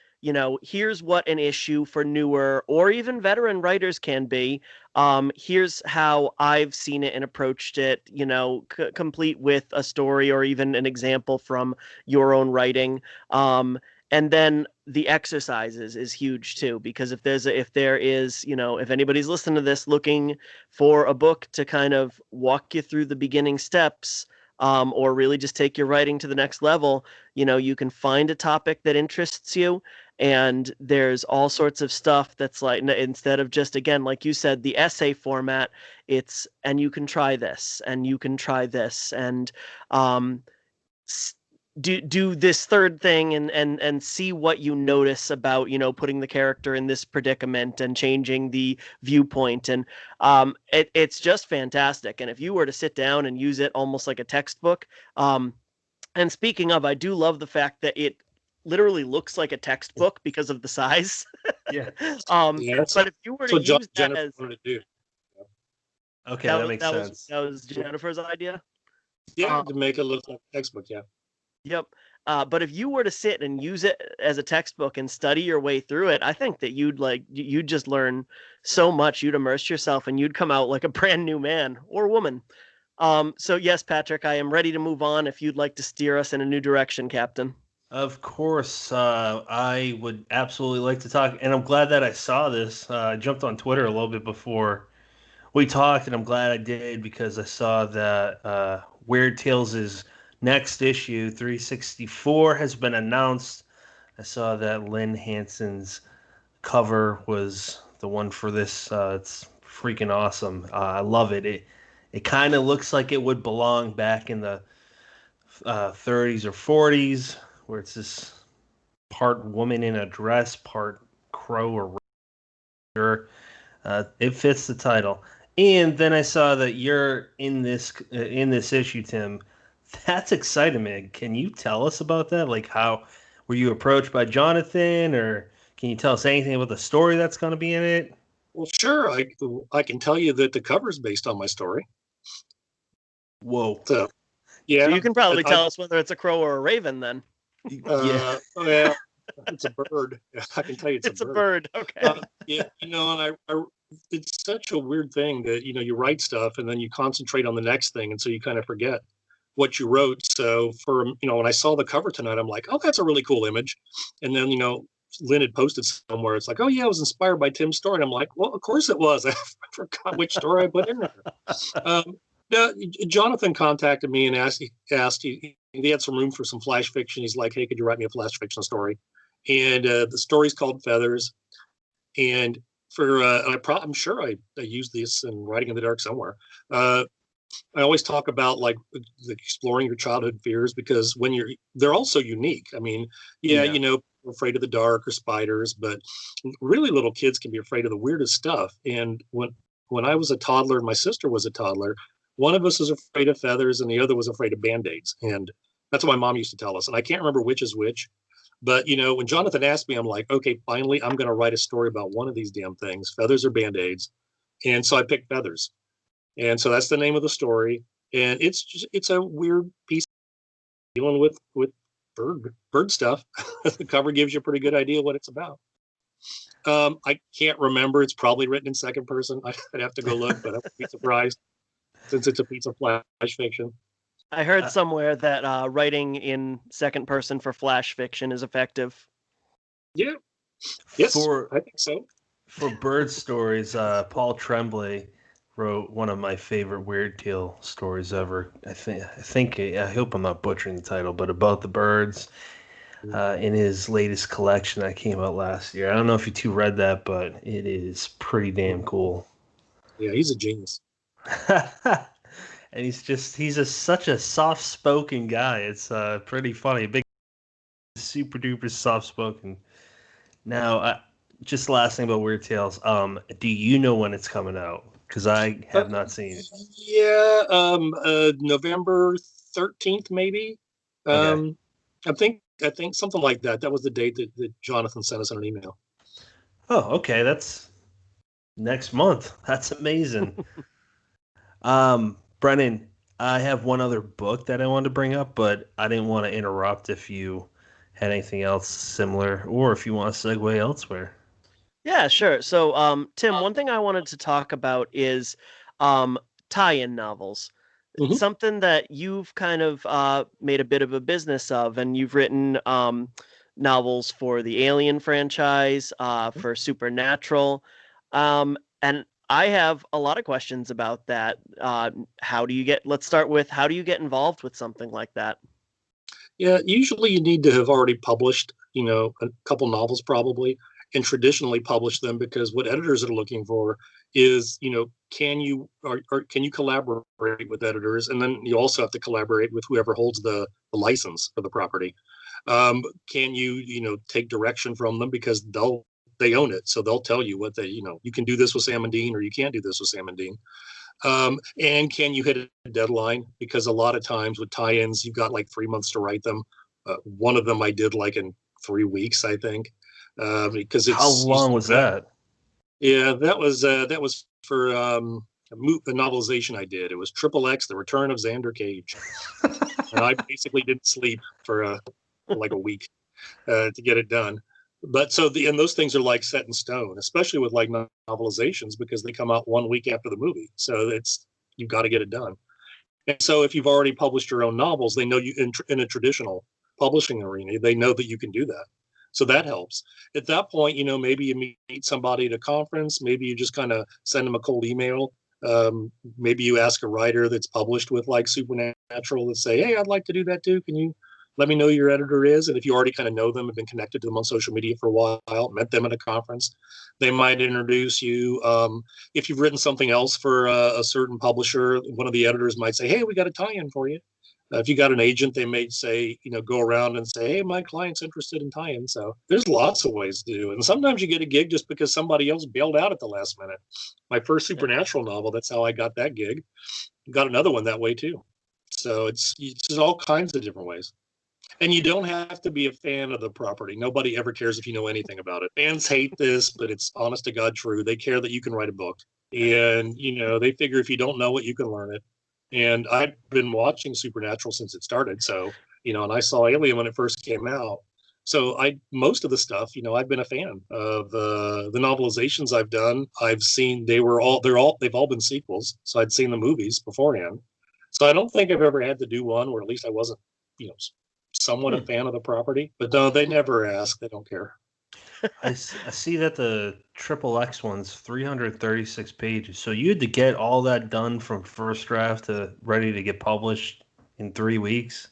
Here's what an issue for newer or even veteran writers can be. Here's how I've seen it and approached it. Complete with a story or even an example from your own writing. And then the exercises is huge too, because if there is, if anybody's listening to this looking for a book to kind of walk you through the beginning steps, or really just take your writing to the next level, you can find a topic that interests you. And there's all sorts of stuff that's like, instead of just, again, like you said, the essay format, and you can try this and you can try this. And um, do this third thing, and see what you notice about putting the character in this predicament and changing the viewpoint. And it's just fantastic. And if you were to sit down and use it almost like a textbook, and speaking of, I do love the fact that it literally looks like a textbook because of the size. Yeah. Yeah, that's, But if you were that's to what use that Jennifer as wanted to do. Okay, that that was makes that was sense. that was Jennifer's idea. Yeah, Um, to make it look like a textbook. Yeah. Yep. But if you were to sit and use it as a textbook and study your way through it, I think that you'd just learn so much. You'd immerse yourself and you'd come out like a brand new man or woman. So yes, Patrick, I am ready to move on if you'd like to steer us in a new direction, Captain. Of course, I would absolutely like to talk, and I'm glad that I saw this. I jumped on Twitter a little bit before we talked, and I'm glad I did because I saw that Weird Tales' next issue, 364, has been announced. I saw that Lynn Hansen's cover was the one for this. It's freaking awesome. I love it. It kind of looks like it would belong back in the 30s or 40s, where it's this part woman in a dress, part crow or rooster. It fits the title. And then I saw that you're in this issue, Tim. That's exciting, man. Can you tell us about that? Like, how were you approached by Jonathan, or can you tell us anything about the story that's going to be in it? Well, sure. I can tell you that the cover is based on my story. Whoa. So So yeah, you can probably tell us whether it's a crow or a raven then. Yeah. well, it's a bird. I can tell you It's a bird. Okay. Yeah, and it's such a weird thing that you write stuff and then you concentrate on the next thing, and so you kind of forget what you wrote. So when I saw the cover tonight, I'm like, oh, that's a really cool image. And then Lynn had posted somewhere. It's like, oh yeah, I was inspired by Tim's story. And I'm like, well, of course it was. I forgot which story I put in there. Um, now, Jonathan contacted me and asked he had some room for some flash fiction. He's like, hey, could you write me a flash fiction story? And the story's called Feathers. And I'm sure I used this in Writing in the Dark somewhere. I always talk about like exploring your childhood fears, because they're also unique. I mean, yeah, we're afraid of the dark or spiders, but really little kids can be afraid of the weirdest stuff. And when I was a toddler and my sister was a toddler, one of us was afraid of feathers and the other was afraid of band-aids. And that's what my mom used to tell us. And I can't remember which is which. But when Jonathan asked me, I'm like, okay, finally, I'm going to write a story about one of these damn things, feathers or band-aids. And so I picked Feathers. And so that's the name of the story. And it's a weird piece dealing with bird stuff. The cover gives you a pretty good idea what it's about. I can't remember. It's probably written in second person. I'd have to go look, but I would be surprised since it's a piece of flash fiction. I heard somewhere that writing in second person for flash fiction is effective. Yeah. Yes, I think so. For bird stories, Paul Tremblay wrote one of my favorite Weird Tale stories ever. I hope I'm not butchering the title, but about the birds in his latest collection that came out last year. I don't know if you two read that, but it is pretty damn cool. Yeah, he's a genius. And such a soft spoken guy. It's pretty funny. Big, super duper soft spoken. Now, just last thing about Weird Tales. Do you know when it's coming out? Because I have not seen it. Yeah, November 13th, maybe. Okay. I think something like that. That was the date that Jonathan sent us on an email. Oh, okay. That's next month. That's amazing. Brennan, I have one other book that I wanted to bring up, but I didn't want to interrupt if you had anything else similar, or if you want to segue elsewhere. Yeah, sure. So, Tim, one thing I wanted to talk about is tie-in novels. Mhm. Something that you've kind of made a bit of a business of, and you've written novels for the Alien franchise, for Supernatural, and I have a lot of questions about that. Let's start with, how do you get involved with something like that? Yeah, usually you need to have already published, a couple novels probably, and traditionally publish them, because what editors are looking for is, can you collaborate with editors, and then you also have to collaborate with whoever holds the license for the property. Can you take direction from them, because they own it, so they'll tell you what you can do this with Sam and Dean, or you can't do this with Sam and Dean. And can you hit a deadline? Because a lot of times with tie-ins, you've got like 3 months to write them. One of them I did like in 3 weeks, I think. Because How long was that? Yeah, that was for a novelization I did. It was XXX: The Return of Xander Cage, and I basically didn't sleep for like a week to get it done. But and those things are like set in stone, especially with like novelizations, because they come out 1 week after the movie. So you've got to get it done. And so if you've already published your own novels, they know you in a traditional publishing arena, they know that you can do that. So that helps. At that point, maybe you meet somebody at a conference, maybe you just kind of send them a cold email. Maybe you ask a writer that's published with like Supernatural and say, hey, I'd like to do that too. Can you let me know who your editor is? And if you already kind of know them, have been connected to them on social media for a while, met them at a conference, they might introduce you. If you've written something else for a certain publisher, one of the editors might say, hey, we got a tie-in for you. If you got an agent, they may say, go around and say, hey, my client's interested in tie-in. So there's lots of ways to do it. And sometimes you get a gig just because somebody else bailed out at the last minute. My first supernatural novel, that's how I got that gig. Got another one that way too. So it's all kinds of different ways. And you don't have to be a fan of the property. Nobody ever cares if you know anything about it. Fans hate this, but it's honest to God true. They care that you can write a book. And, they figure if you don't know it, you can learn it. And I've been watching Supernatural since it started. So, and I saw Alien when it first came out. So most of the stuff, I've been a fan of the novelizations I've done. I've seen they've all been sequels. So I'd seen the movies beforehand. So I don't think I've ever had to do one where at least I wasn't, somewhat a fan of the property, but no, they never ask. They don't care. I see that the Triple X one's 336 pages. So you had to get all that done from first draft to ready to get published in 3 weeks.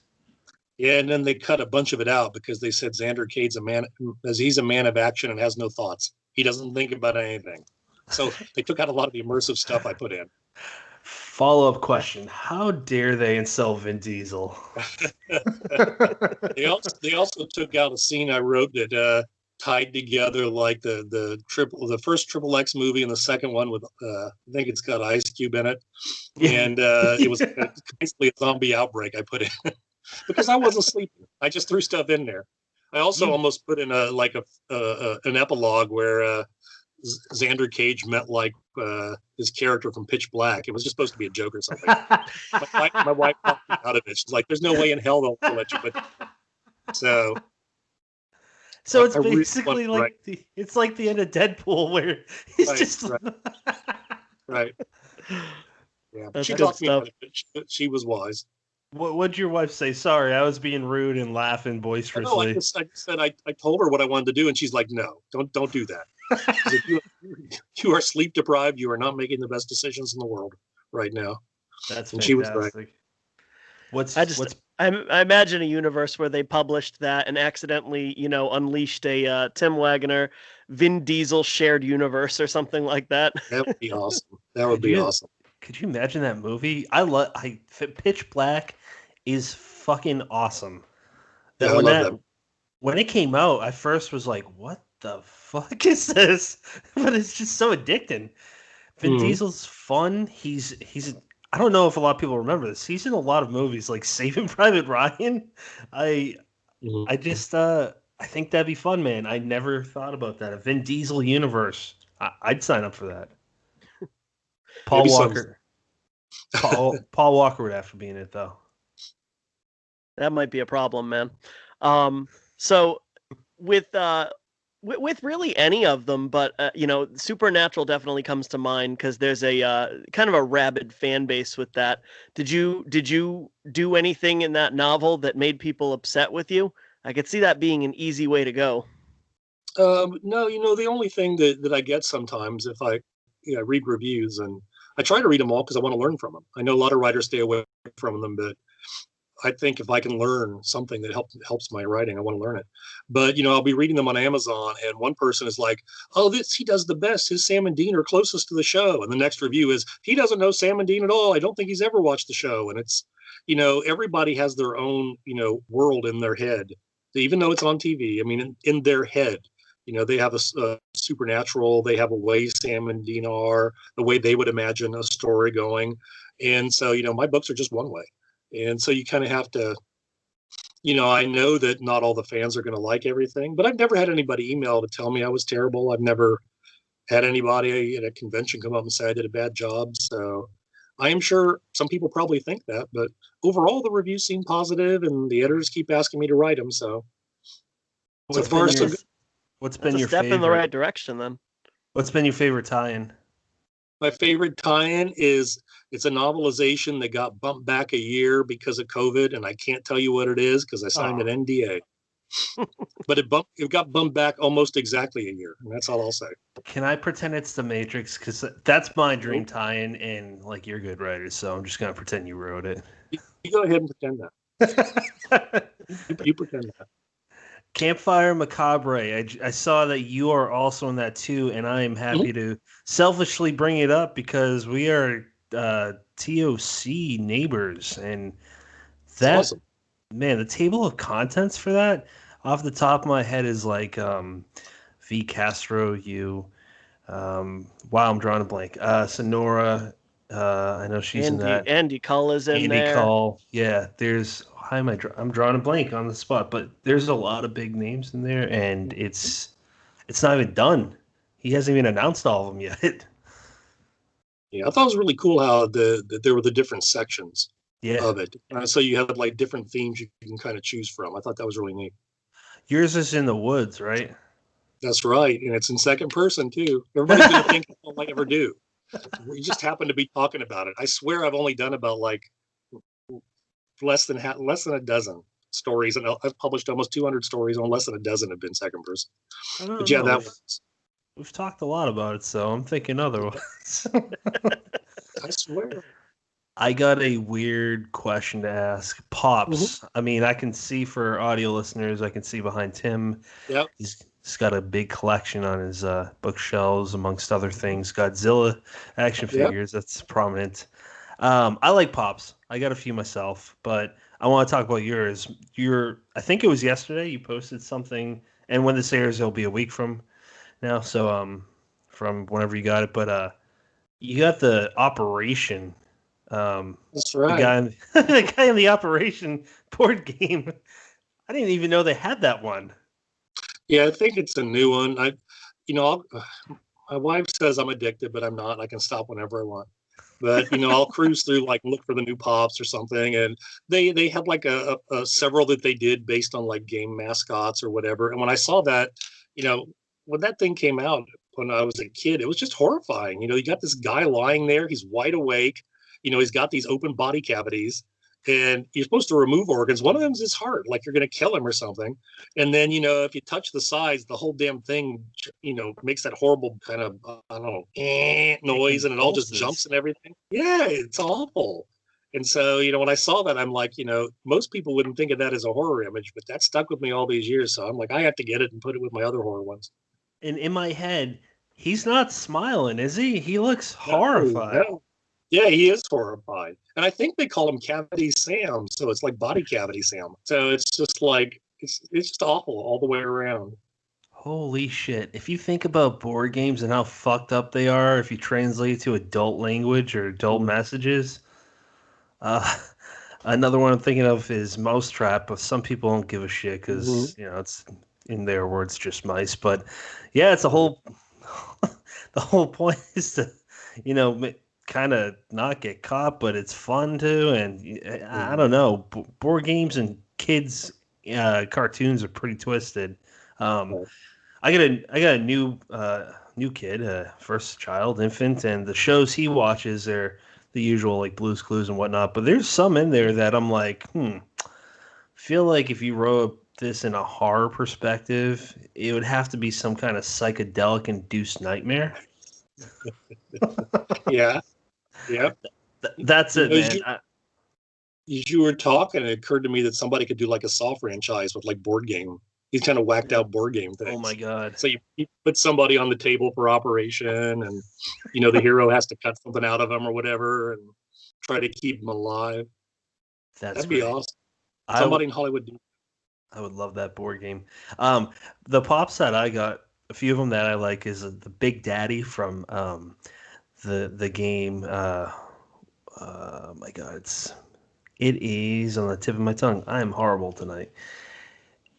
Yeah, and then they cut a bunch of it out because they said Xander Cade's he's a man of action and has no thoughts. He doesn't think about anything. So they took out a lot of the immersive stuff I put in. Follow-up question: how dare they insult Vin Diesel? They also took out a scene I wrote that tied together like the first Triple X movie and the second one with I think it's got Ice Cube in it, and it was basically a zombie outbreak I put in because I wasn't sleeping. I just threw stuff in there. I also almost put in an epilogue where Xander Cage met like his character from Pitch Black. It was just supposed to be a joke or something. my wife talked me out of it. She's like, "There's no way in hell they'll let you." But so it's basically it's like the end of Deadpool where he's just right. Yeah, that's she good talked me stuff. out of it. She was wise. What'd your wife say? Sorry, I was being rude and laughing boisterously. No, I said I told her what I wanted to do, and she's like, "No, don't do that." Said, you are sleep deprived. You are not making the best decisions in the world right now. That's and fantastic. She was right. I imagine a universe where they published that and accidentally, unleashed a Tim Waggoner, Vin Diesel shared universe or something like that. That would be awesome. That would be awesome. Could you imagine that movie? Pitch Black is fucking awesome. Yeah, I love that. When it came out, I first was like, "What the fuck is this?" But it's just so addicting. Vin Diesel's fun. He's I don't know if a lot of people remember this. He's in a lot of movies like Saving Private Ryan. I think that'd be fun, man. I never thought about that. A Vin Diesel universe. I'd sign up for that. Paul Walker. Paul Walker would have to be in it though. That might be a problem, man. So with really any of them, but Supernatural definitely comes to mind because there's a kind of a rabid fan base with that. Did you do anything in that novel that made people upset with you? I could see that being an easy way to go. No, the only thing that I get sometimes if I read reviews, and I try to read them all because I want to learn from them. I know a lot of writers stay away from them, but I think if I can learn something that helps my writing, I want to learn it. But I'll be reading them on Amazon, and one person is like, "Oh, he does the best. His Sam and Dean are closest to the show." And the next review is, "He doesn't know Sam and Dean at all. I don't think he's ever watched the show." And it's, everybody has their own, world in their head, even though it's on TV. I mean, in their head, they have a supernatural. They have a way Sam and Dean are, the way they would imagine a story going. And so, my books are just one way. And so you kind of have to, I know that not all the fans are going to like everything, but I've never had anybody email to tell me I was terrible. I've never had anybody at a convention come up and say I did a bad job. So I am sure some people probably think that, but overall the reviews seem positive and the editors keep asking me to write them. So what's been your step favorite? In the right direction then? What's been your favorite tie-in? My favorite tie-in is it's a novelization that got bumped back a year because of COVID, and I can't tell you what it is because I signed an NDA. But it got bumped back almost exactly a year, and that's all I'll say. Can I pretend it's The Matrix? Because that's my dream tie-in, and like you're good writers, so I'm just gonna pretend you wrote it. You go ahead and pretend that. you pretend that. Campfire Macabre. I saw that you are also in that too, and I am happy to selfishly bring it up because we are TOC neighbors, and It's That awesome. man, the table of contents for that, off the top of my head, is like V Castro, you. Wow, I'm drawing a blank. Sonora, I know she's in that. Andy Culla's in Andy there. Call, yeah. There's how am I? I'm drawing a blank on the spot, but there's a lot of big names in there, and it's not even done. He hasn't even announced all of them yet. Yeah, I thought it was really cool how there were the different sections Yeah, of it. So you had like different themes you can kind of choose from. I thought that was really neat. yours is in the woods, right? That's right, and it's in second person too. Everybody's gonna think that's all I ever do. We just happen to be talking about it. I swear I've only done about like less than a dozen stories, and I've published almost 200 stories, and less than a dozen have been second person. I But don't yeah, know. that We've talked a lot about it, so I'm thinking otherwise. I swear. I got a weird question to ask. Mm-hmm. Pops. I mean, I can see for audio listeners, I can see behind Tim. Yep. He's got a big collection on his bookshelves, amongst other things. Godzilla action Yep. figures, that's prominent. I like Pops. I got a few myself, but I want to talk about yours. I think it was yesterday, you posted something, and when this airs, it'll be a week from now. So, from whenever you got it, but you got the Operation. That's The right. guy, the guy in the Operation board game. I didn't even know they had that one. Yeah, I think it's a new one. My wife says I'm addicted, but I'm not. I can stop whenever I want. But I'll cruise through, like, look for the new pops or something, and they had like a several that they did based on like game mascots or whatever. And when I saw that, you know, when that thing came out when I was a kid, it was just horrifying. You got this guy lying there, he's wide awake. He's got these open body cavities, and you're supposed to remove organs. One of them is his heart, like you're going to kill him or something. And then, if you touch the sides, the whole damn thing, makes that horrible kind of, I don't know, It noise, and it all just jumps convulses. and everything. Yeah, it's awful. And so, when I saw that, I'm like, most people wouldn't think of that as a horror image, but that stuck with me all these years. So I'm like, I have to get it and put it with my other horror ones. And in my head, he's not smiling, is he? He looks No, horrified. no. Yeah, he is horrified. And I think they call him Cavity Sam. So it's like body cavity Sam. So it's just like, it's just awful all the way around. Holy shit. If you think about board games and how fucked up they are, if you translate it to adult language or adult Mhm. messages, uh, another one I'm thinking of is Mousetrap, but some people don't give a shit Mhm. because, it's in their words just mice. But yeah, it's a whole, the whole point is to, you know, kind of not get caught, but it's fun too. And I Mhm. don't know, board games and kids cartoons are pretty twisted. Um, Right. I got a new kid, first child, infant, and the shows he watches are the usual like Blue's Clues and whatnot. But there's some in there that I'm like, feel like if you wrote this in a horror perspective, it would have to be some kind of psychedelic induced nightmare. Yeah. Yeah. That's it, As man. you were talking, it occurred to me that somebody could do like a Saw franchise with like board game, these kind of whacked out board game Oh my things. god, So you put somebody on the table for operation, and the hero has to cut something out of them or whatever, and try to keep them alive. that's That'd be great. awesome. I w- Somebody in Hollywood do. I would love that board game. Um, the pops that I got, a few of them that I like is the Big Daddy from the game. My God, it is on the tip of my tongue. I am horrible tonight.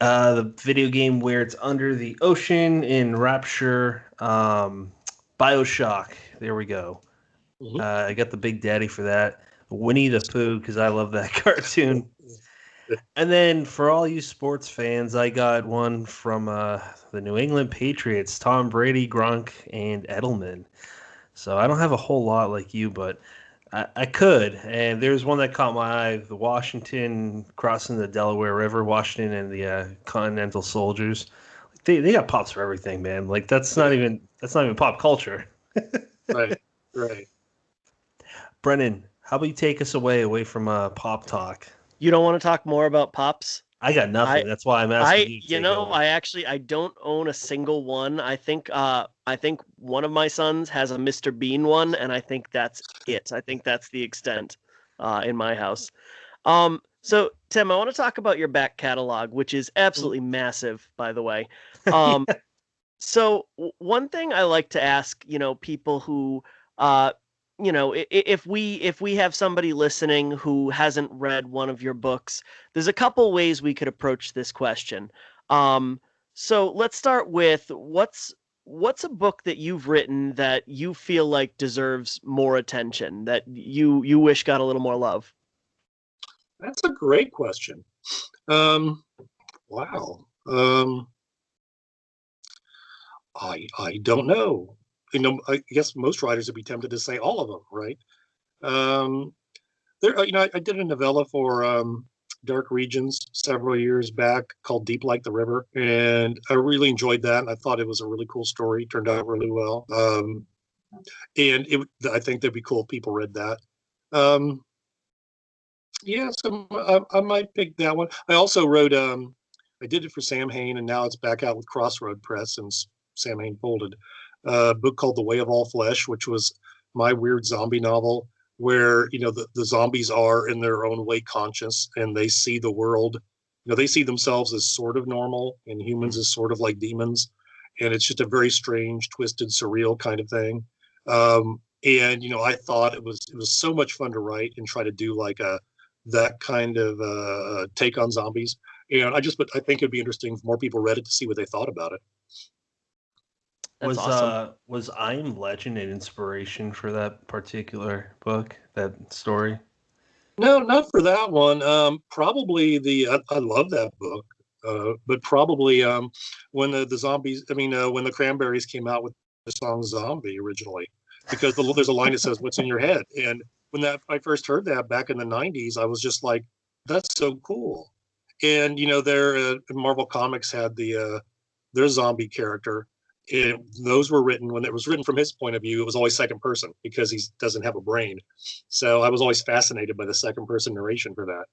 The video game where it's under the ocean in Rapture, Bioshock. There we go. Mhm. I got the Big Daddy for that. Winnie the Pooh because I love that cartoon. And then for all you sports fans, I got one from the New England Patriots: Tom Brady, Gronk, and Edelman. So I don't have a whole lot like you, but I could. And there's one that caught my eye: the Washington crossing the Delaware River, Washington and the Continental Soldiers. They got pops for everything, man. Like Yeah. that's not even pop culture. Right. Right. Brennan, how about you take us away from pop talk? You don't want to talk more about Pops? I got I nothing. That's why I'm asking you to take over. I don't own a single one. I think one of my sons has a Mr. Bean one, and I think that's it. I think that's the extent in my house. So, Tim, I want to talk about your back catalog, which is absolutely massive, by the way. Um, so, one thing I like to ask, people who, uh, if we have somebody listening who hasn't read one of your books, there's a couple ways we could approach this question. Um, so let's start with what's a book that you've written that you feel like deserves more attention, that you wish got a little more love? That's a great question. Wow. I don't know. I guess most writers would be tempted to say all of them, right? Um, I did a novella for Dark Regions several years back called Deep Like the River, and I really enjoyed that. And I thought it was a really cool story. It turned out really well. I think that'd be cool if people read that. Um, yeah, so I might pick that one. I also wrote, I did it for Sam Hain, and now it's back out with Crossroad Press since Sam Hain folded. A book called The Way of All Flesh, which was my weird zombie novel where, the zombies are in their own way conscious and they see the world, they see themselves as sort of normal and humans as sort of like demons. And it's just a very strange, twisted, surreal kind of thing. I thought it was so much fun to write and try to do like that kind of take on zombies. And but I think it'd be interesting if more people read it to see what they thought about it. That's awesome. Was I'm Legend an inspiration for that particular book, that story? No, not for that one. Probably I love that book, but probably when the zombies. I mean, when the Cranberries came out with the song "Zombie" originally, because there's a line that says "What's in your head?" And when I first heard that back in the '90s, I was just like, "That's so cool." And Marvel Comics had their zombie character. Those were written when it was written from his point of view. It was always second person because he doesn't have a brain. So I was always fascinated by the second person narration for that.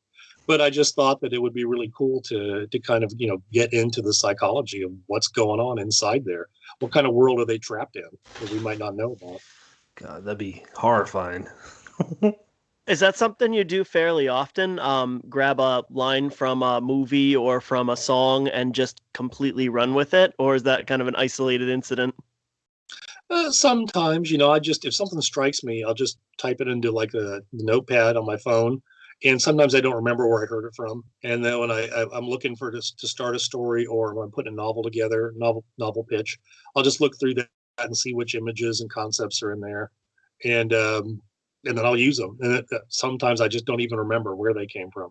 But I just thought that it would be really cool to kind of get into the psychology of what's going on inside there. What kind of world are they trapped in that we might not know about? God, that'd be horrifying. Is that something you do fairly often? Grab a line from a movie or from a song and just completely run with it? Or is that kind of an isolated incident? Sometimes, if something strikes me, I'll just type it into like a notepad on my phone. And sometimes I don't remember where I heard it from. And then when I'm looking for to start a story or when I'm putting a novel together, novel pitch, I'll just look through that and see which images and concepts are in there. And then I'll use them. And sometimes I just don't even remember where they came from.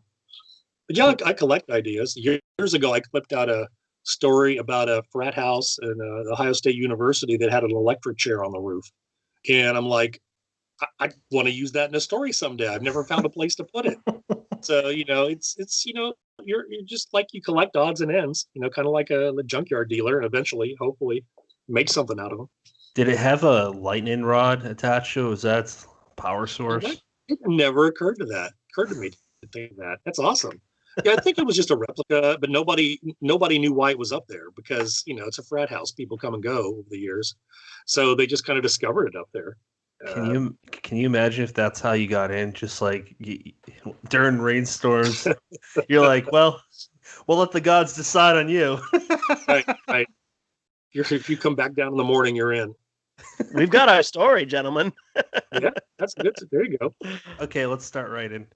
But yeah, I collect ideas. Years ago, I clipped out a story about a frat house in Ohio State University that had an electric chair on the roof. And I'm like, I want to use that in a story someday. I've never found a place to put it. So, it's you're just like you collect odds and ends, kind of like a junkyard dealer, and eventually, hopefully, make something out of them. Did it have a lightning rod attached to it? Was that power source? It never occurred to me to think of that. That's awesome. Yeah, I think it was just a replica, but nobody knew why it was up there because it's a frat house. People come and go over the years, so they just kind of discovered it up there. Can you imagine if that's how you got in? Just like during rainstorms, you're like, well, we'll let the gods decide on you. Right. If you come back down in the morning, you're in. We've got our story, gentlemen. Yeah, that's good. There you go. Okay, let's start writing.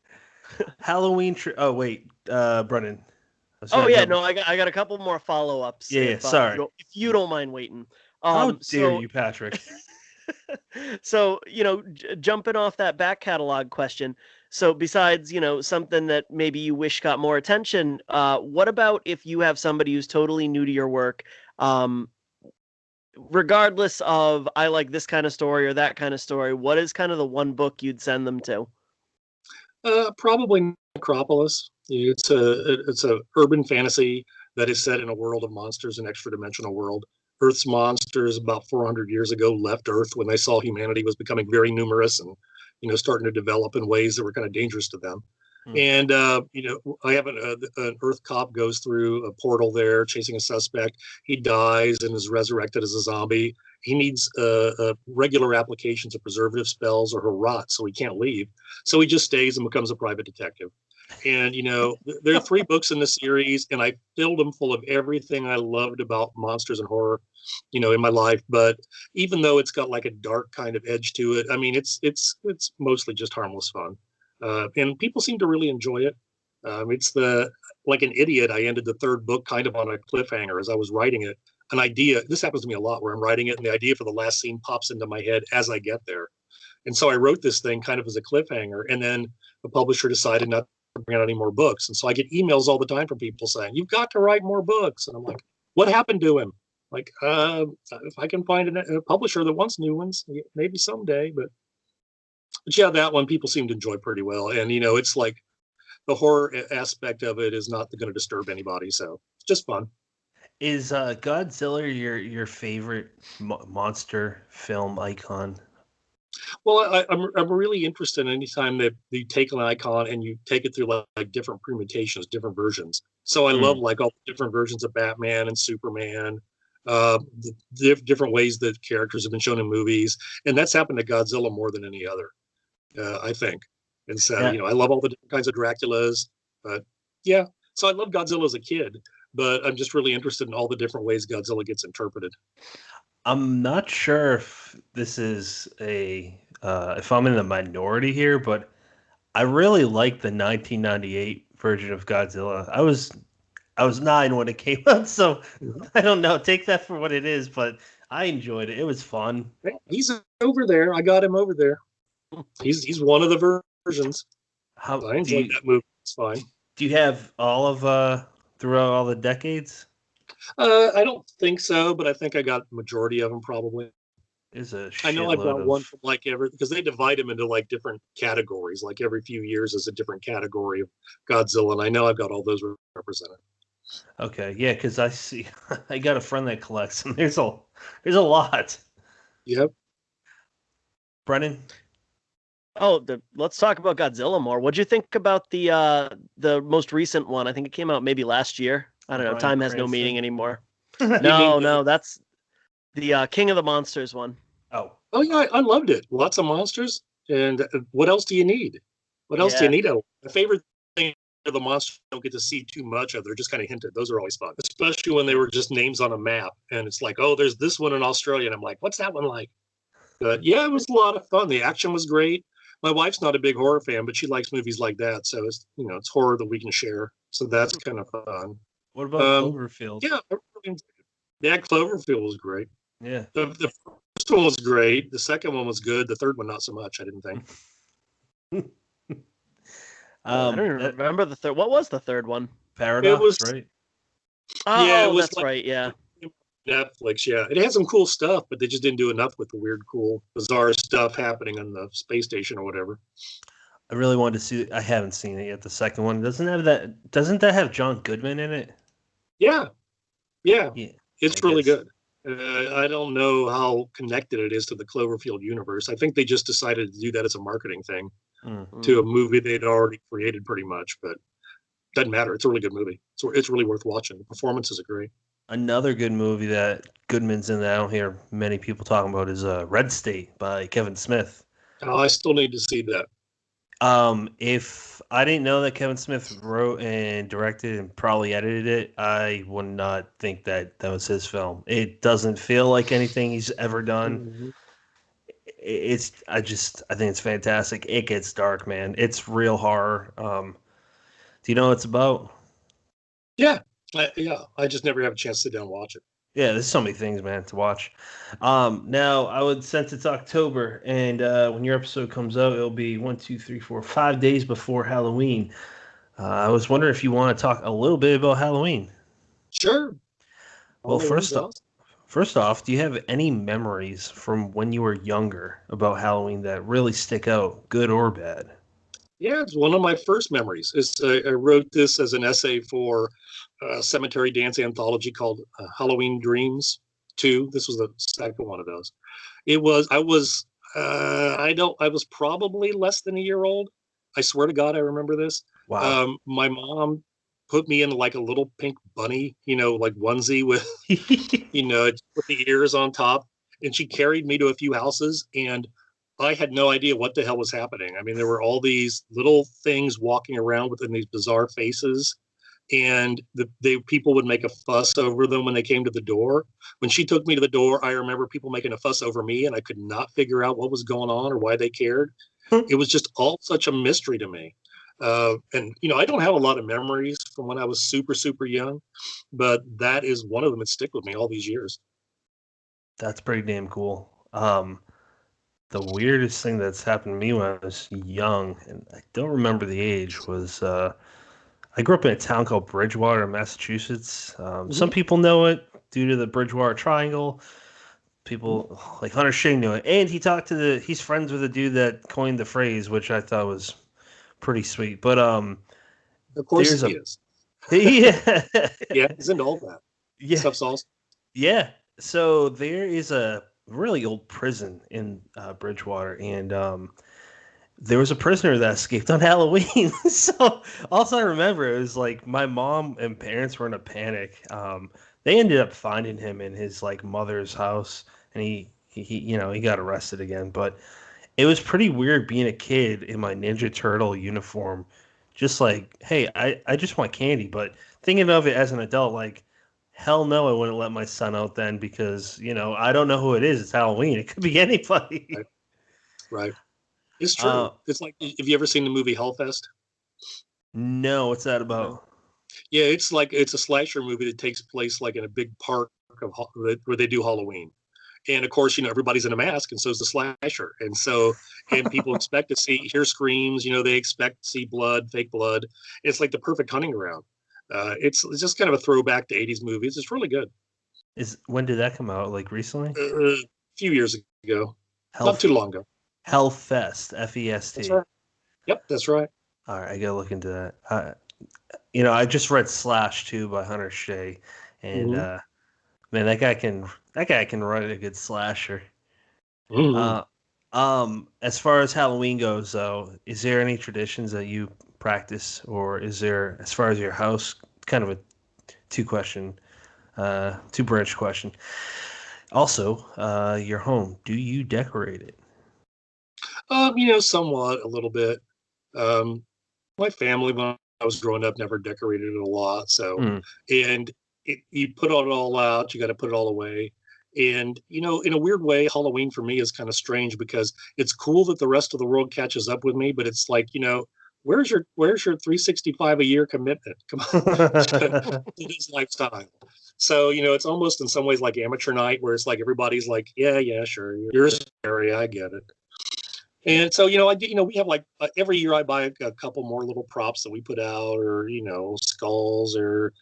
Halloween. Oh wait, Brennan. Oh yeah, no, I got a couple more follow-ups. Yeah, sorry. If you don't mind waiting. How dare you, Patrick? So jumping off that back catalog question. So besides something that maybe you wish got more attention, what about if you have somebody who's totally new to your work? Regardless of I like this kind of story or that kind of story, what is kind of the one book you'd send them to? Probably Necropolis. It's a urban fantasy that is set in a world of monsters, an extra dimensional world. Earth's monsters about 400 years ago left Earth when they saw humanity was becoming very numerous and starting to develop in ways that were kind of dangerous to them. And I have an Earth cop goes through a portal there chasing a suspect. He dies and is resurrected as a zombie. He needs regular applications of preservative spells or he'll rot, so he can't leave. So he just stays and becomes a private detective. And there are 3 books in the series, and I filled them full of everything I loved about monsters and horror, in my life. But even though it's got like a dark kind of edge to it, I mean, it's mostly just harmless fun, and people seem to really enjoy it. It's the like an idiot. I ended the 3rd book kind of on a cliffhanger as I was writing it. An idea. This happens to me a lot where I'm writing it, and the idea for the last scene pops into my head as I get there. And so I wrote this thing kind of as a cliffhanger, and then the publisher decided not to bring out any more books. And so I get emails all the time from people saying, "You've got to write more books." And I'm like, "What happened to him?" Like, if I can find a publisher that wants new ones, maybe someday. But yeah, that one people seem to enjoy pretty well. And it's like the horror aspect of it is not going to disturb anybody, so it's just fun. Is Godzilla your favorite monster film icon? Well, I'm really interested in anytime that you take an icon and you take it through like different permutations, different versions. So I love Mm. like all the different versions of Batman and Superman, the different ways that characters have been shown in movies, and that's happened to Godzilla more than any other, I think. And so Yeah, I love all the different kinds of Draculas, but yeah. So I love Godzilla as a kid, but I'm just really interested in all the different ways Godzilla gets interpreted. I'm not sure if this is if I'm in the minority here, but I really like the 1998 version of Godzilla. I was 9 when it came out, so Mhm. I don't know. Take that for what it is, but I enjoyed it. It was fun. He's over there. I got him over there. He's one of the versions. How I do enjoyed you that movie. It's fine. do you have all of throughout all the decades? I don't think so, but I think I got majority of them probably. There's a I know I've shitload got one of from like every because they divide them into like different categories. Like every few years is a different category of Godzilla, and I know I've got all those represented. Okay, yeah, because I see I got a friend that collects them. There's a lot. Yep. Brennan, Oh, let's talk about Godzilla more. What'd you think about the most recent one? I think it came out maybe last year. I don't know. Bryan Time has no meaning Cranston. anymore. You mean No, the? no, that's the King of the Monsters one. Oh, Oh yeah, I loved it. Lots of monsters, and what else do you need? What else do you Yeah. need? My favorite thing of the monsters you don't get to see too much of. They're just kind of hinted. Those are always fun, especially when they were just names on a map, and it's like, oh, there's this one in Australia, and I'm like, what's that one like? But yeah, it was a lot of fun. The action was great. My wife's not a big horror fan, but she likes movies like that. So it's horror that we can share. So that's kind of fun. what about Um, Cloverfield? yeah, yeah, Cloverfield was great. Yeah. The first one was great. The second one was good. The third one, not so much. I didn't think. I don't even That remember the third. What was the third one? It Paradox, was, right? yeah, it Oh, was that's like right. Yeah. Netflix. Yeah, it had some cool stuff, but they just didn't do enough with the weird, cool, bizarre stuff happening on the space station or whatever. I really wanted to see. I haven't seen it yet. The second one doesn't that have John Goodman in it? Yeah, yeah, Yeah, I it's really guess. good. I don't know how connected it is to the Cloverfield universe. I think they just decided to do that as a marketing thing Mm. to a Mm. movie they'd already created pretty much, but doesn't matter. It's a really good movie. It's really worth watching. The performances are great. Another good movie that Goodman's in that I don't hear many people talking about is Red State by Kevin Smith. I still need to see that. If I didn't know that Kevin Smith wrote and directed and probably edited it, I would not think that that was his film. It doesn't feel like anything he's ever done. Mhm. I think it's fantastic. It gets dark, man. It's real horror. Do you know what it's about? Yeah, yeah. I just never have a chance to sit down and watch it. Yeah, there's so many things, man, to watch. Now I would since it's October, and when your episode comes out, it'll be 1, 2, 3, 4, 5 days before Halloween. I was wondering if you want to talk a little bit about Halloween. Sure, Well, Halloween's awesome. first off, do you have any memories from when you were younger about Halloween that really stick out, good or bad? Yeah, it's one of my first memories. I wrote this as an essay for a cemetery dance anthology called Halloween Dreams 2. This was the second one of those. I was, I was probably less than a year old. I swear to God, I remember this. Wow. My mom put me in like a little pink bunny, like onesie with, with the ears on top. And she carried me to a few houses. And I had no idea what the hell was happening. I mean, there were all these little things walking around within these bizarre faces, and the people would make a fuss over them when they came to the door. When she took me to the door, I remember people making a fuss over me, and I could not figure out what was going on or why they cared. It was just all such a mystery to me. And I don't have a lot of memories from when I was super, super young, but that is one of them that stick with me all these years. That's pretty damn cool. The weirdest thing that's happened to me when I was young, and I don't remember the age, was I grew up in a town called Bridgewater, Massachusetts. Some Mhm. people know it due to the Bridgewater Triangle. People like Hunter Shea knew it, and he's friends with the dude that coined the phrase, which I thought was pretty sweet. But Of course there's he a is. yeah, Yeah, he's into all that. yeah, Stuff's awesome. yeah. So there is a really old prison in Bridgewater, and there was a prisoner that escaped on Halloween. So also I remember it was like my mom and parents were in a panic. They ended up finding him in his like mother's house, and he got arrested again. But it was pretty weird being a kid in my Ninja Turtle uniform, just like, hey, I just want candy. But thinking of it as an adult, like, hell no, I wouldn't let my son out then because I don't know who it is. It's Halloween. It could be Right. anybody. Right. It's Uh, true. It's like, have you ever seen the movie Hellfest? no, what's that No. about? Yeah, it's a slasher movie that takes place like in a big park where they do Halloween. And of course, everybody's in a mask, and so is the slasher. And people expect to hear screams. They expect to see blood, fake blood. It's like the perfect hunting ground. It's just kind of a throwback to '80s movies. It's really good. When did that come out? Like recently? A few years ago, Hell not too long ago. Hellfest, That's Fest. right. Yep, that's right. All right, I gotta look into that. I just read Slash too by Hunter Shea, and Hmm. man, that guy can write a good slasher. Hmm. Uh, as far as Halloween goes, though, is there any traditions that you practice, or is there, as far as your house, kind of a two branch question. Also, your home, do you decorate it? Somewhat a little bit. Um, my family when I was growing up never decorated it a lot. So, Hmm. and you put it all out, you got to put it all away. And in a weird way, Halloween for me is kind of strange because it's cool that the rest of the world catches up with me, but it's like, where's your 365 a year commitment? Come on, to this lifestyle. So, it's almost in some ways like amateur night where it's like everybody's like, yeah, yeah, sure, you're scary, I get it. And so, we have like every year I buy a couple more little props that we put out, or skulls, or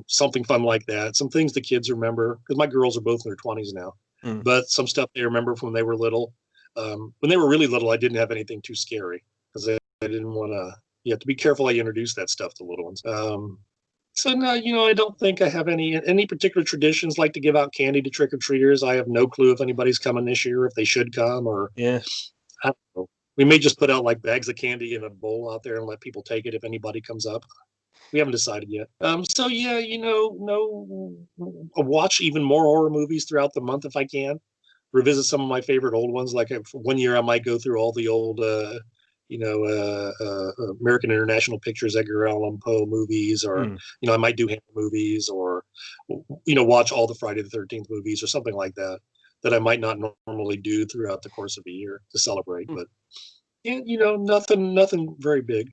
something fun like that. Some things the kids remember because my girls are both in their 20s now, Hmm. but some stuff they remember from when they were little. When they were really little, I didn't have anything too scary because I didn't want to. You have to be careful how you introduce that stuff to little ones. So no, I don't think I have any particular traditions like to give out candy to trick or treaters. I have no clue if anybody's coming this year, if they should come, or Yeah, I don't know. We may just put out like bags of candy in a bowl out there and let people take it if anybody comes up. We haven't decided yet. So yeah, no, I'll watch even more horror movies throughout the month if I can. Revisit some of my favorite old ones. Like for 1 year, I might go through all the old, American International Pictures, Edgar Allan Poe movies, or hmm. I might do Hammer movies, or watch all the Friday the 13th movies, or something like that. That I might not normally do throughout the course of a year to celebrate, Hmm. but yeah, nothing very big.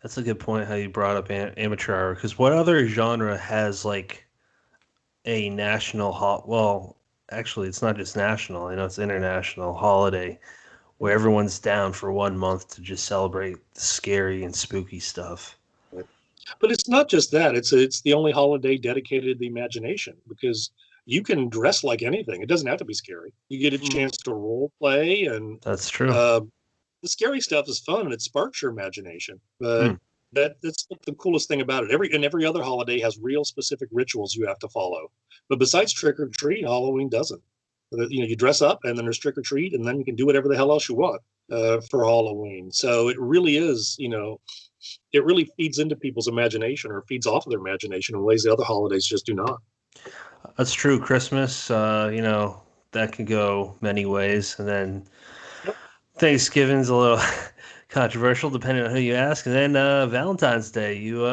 That's a good point how you brought up amateur hour. Because what other genre has like a national well, actually, it's not just national. I know it's international holiday where everyone's down for 1 month to just celebrate the scary and spooky stuff. But it's not just that. It's the only holiday dedicated to the imagination because you can dress like anything. It doesn't have to be scary. You get a Mm. chance to role play, and That's true. uh, the scary stuff is fun and it sparks your imagination. But Hmm. that's the coolest thing about it. Every other holiday has real specific rituals you have to follow. But besides trick or treat, Halloween doesn't. You dress up and then there's trick or treat, and then you can do whatever the hell else you want for Halloween. So it really is, it really feeds into people's imagination or feeds off of their imagination in ways the other holidays just do not. That's true. Christmas, that can go many ways. And then Thanksgiving's a little controversial depending on who you ask, and then Valentine's Day, you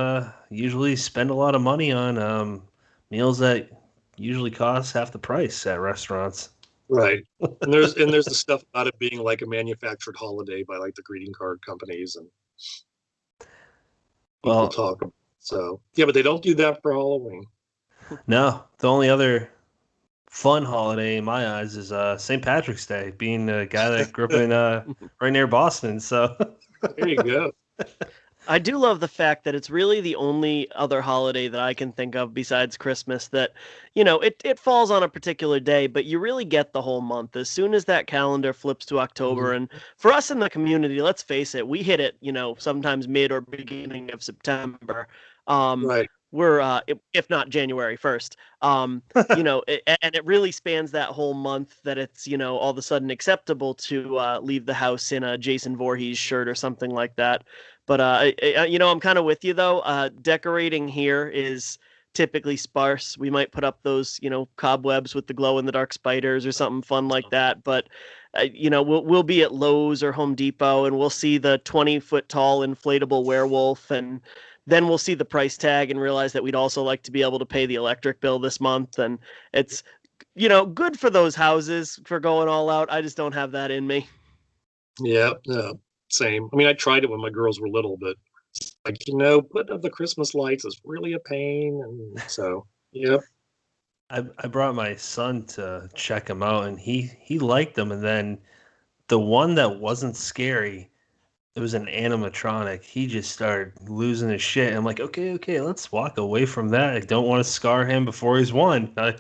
usually spend a lot of money on meals that usually cost half the price at restaurants. Right. And there's the stuff about it being like a manufactured holiday by like the greeting card companies and people Well, talk. So yeah, but they don't do that for Halloween. no, the only other fun holiday in my eyes is St. Patrick's Day, being a guy that grew up in right near Boston. So There you go. I do love the fact that it's really the only other holiday that I can think of besides Christmas that, it falls on a particular day, but you really get the whole month. As soon as that calendar flips to October, Mhm. and for us in the community, let's face it, we hit it, sometimes mid or beginning of September. Um, Right. we're if not January 1st. And it really spans that whole month that it's, all of a sudden acceptable to leave the house in a Jason Voorhees shirt or something like that. But I'm kind of with you though. Decorating here is typically sparse. We might put up those, cobwebs with the glow in the dark spiders or something fun like that. But we'll be at Lowe's or Home Depot and we'll see the 20-foot tall inflatable werewolf, and then we'll see the price tag and realize that we'd also like to be able to pay the electric bill this month. And it's good for those houses for going all out. I just don't have that in me. Yeah. No. Same. I mean, I tried it when my girls were little, but like putting up the Christmas lights is really a pain, and so yep. I brought my son to check him out, and he liked them. And then the one that wasn't scary, it was an animatronic. He just started losing his shit. I'm like, okay, let's walk away from that. I don't want to scar him before he's one. I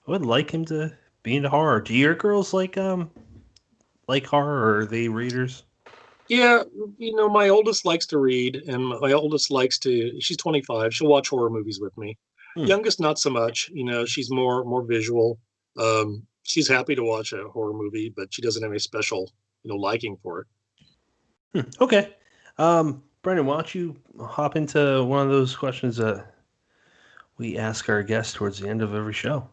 would like him to be into horror. Do your girls like horror, or are they readers? Yeah, my oldest likes to read, and my oldest likes to. She's 25. She'll watch horror movies with me. Hmm. Youngest, not so much. She's more visual. She's happy to watch a horror movie, but she doesn't have any special, liking for it. Okay. Brendan, why don't you hop into one of those questions that we ask our guests towards the end of every show?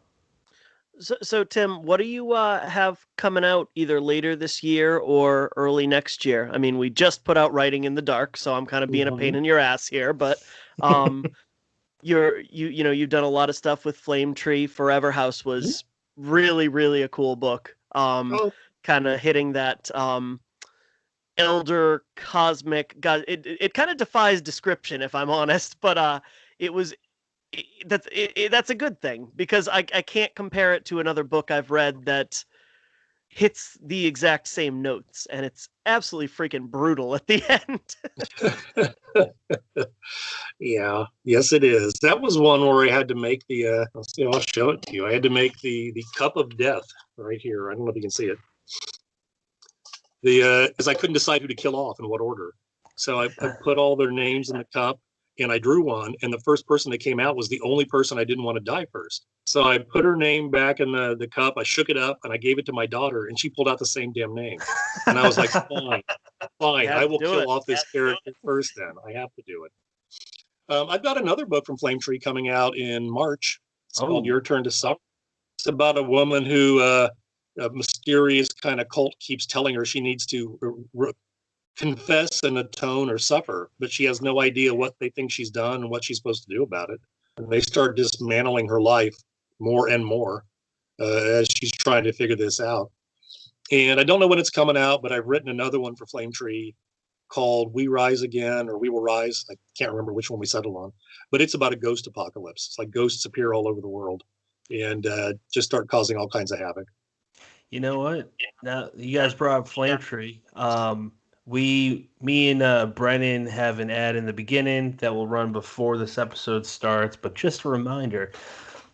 So Tim, what do you have coming out either later this year or early next year? I mean, we just put out Writing in the Dark, so I'm kind of being a pain Mhm. in your ass here, but you've done a lot of stuff with Flame Tree. Forever House was really, really a cool book. Oh, Kind of hitting that elder cosmic god. It kind of defies description, if I'm honest, but it was that's a good thing because I can't compare it to another book I've read that hits the exact same notes, and it's absolutely freaking brutal at the end. yeah. Yes, it is. That was one where I had to make the. Let's see. I'll show it to you. I had to make the cup of death right here. I don't know if you can see it. Because I couldn't decide who to kill off in what order. So I put all their names in the cup and I drew one. And the first person that came out was the only person I didn't want to die first. So I put her name back in the cup. I shook it up and I gave it to my daughter, and she pulled out the same damn name. And I was like, fine, You fine. had I to will do kill it. off this character first then. I have to do it. I've got another book from Flame Tree coming out in March. It's called Oh, Your Turn to Suffer. It's about a woman who a mysterious kind of cult keeps telling her she needs to confess and atone or suffer, but she has no idea what they think she's done and what she's supposed to do about it. And they start dismantling her life more and more as she's trying to figure this out. And I don't know when it's coming out, but I've written another one for Flame Tree called We Rise Again or We Will Rise. I can't remember which one we settled on, but it's about a ghost apocalypse. It's like ghosts appear all over the world and just start causing all kinds of havoc. you know what? Now you guys brought up Flame Tree. Me and Brennan have an ad in the beginning that will run before this episode starts. But just a reminder,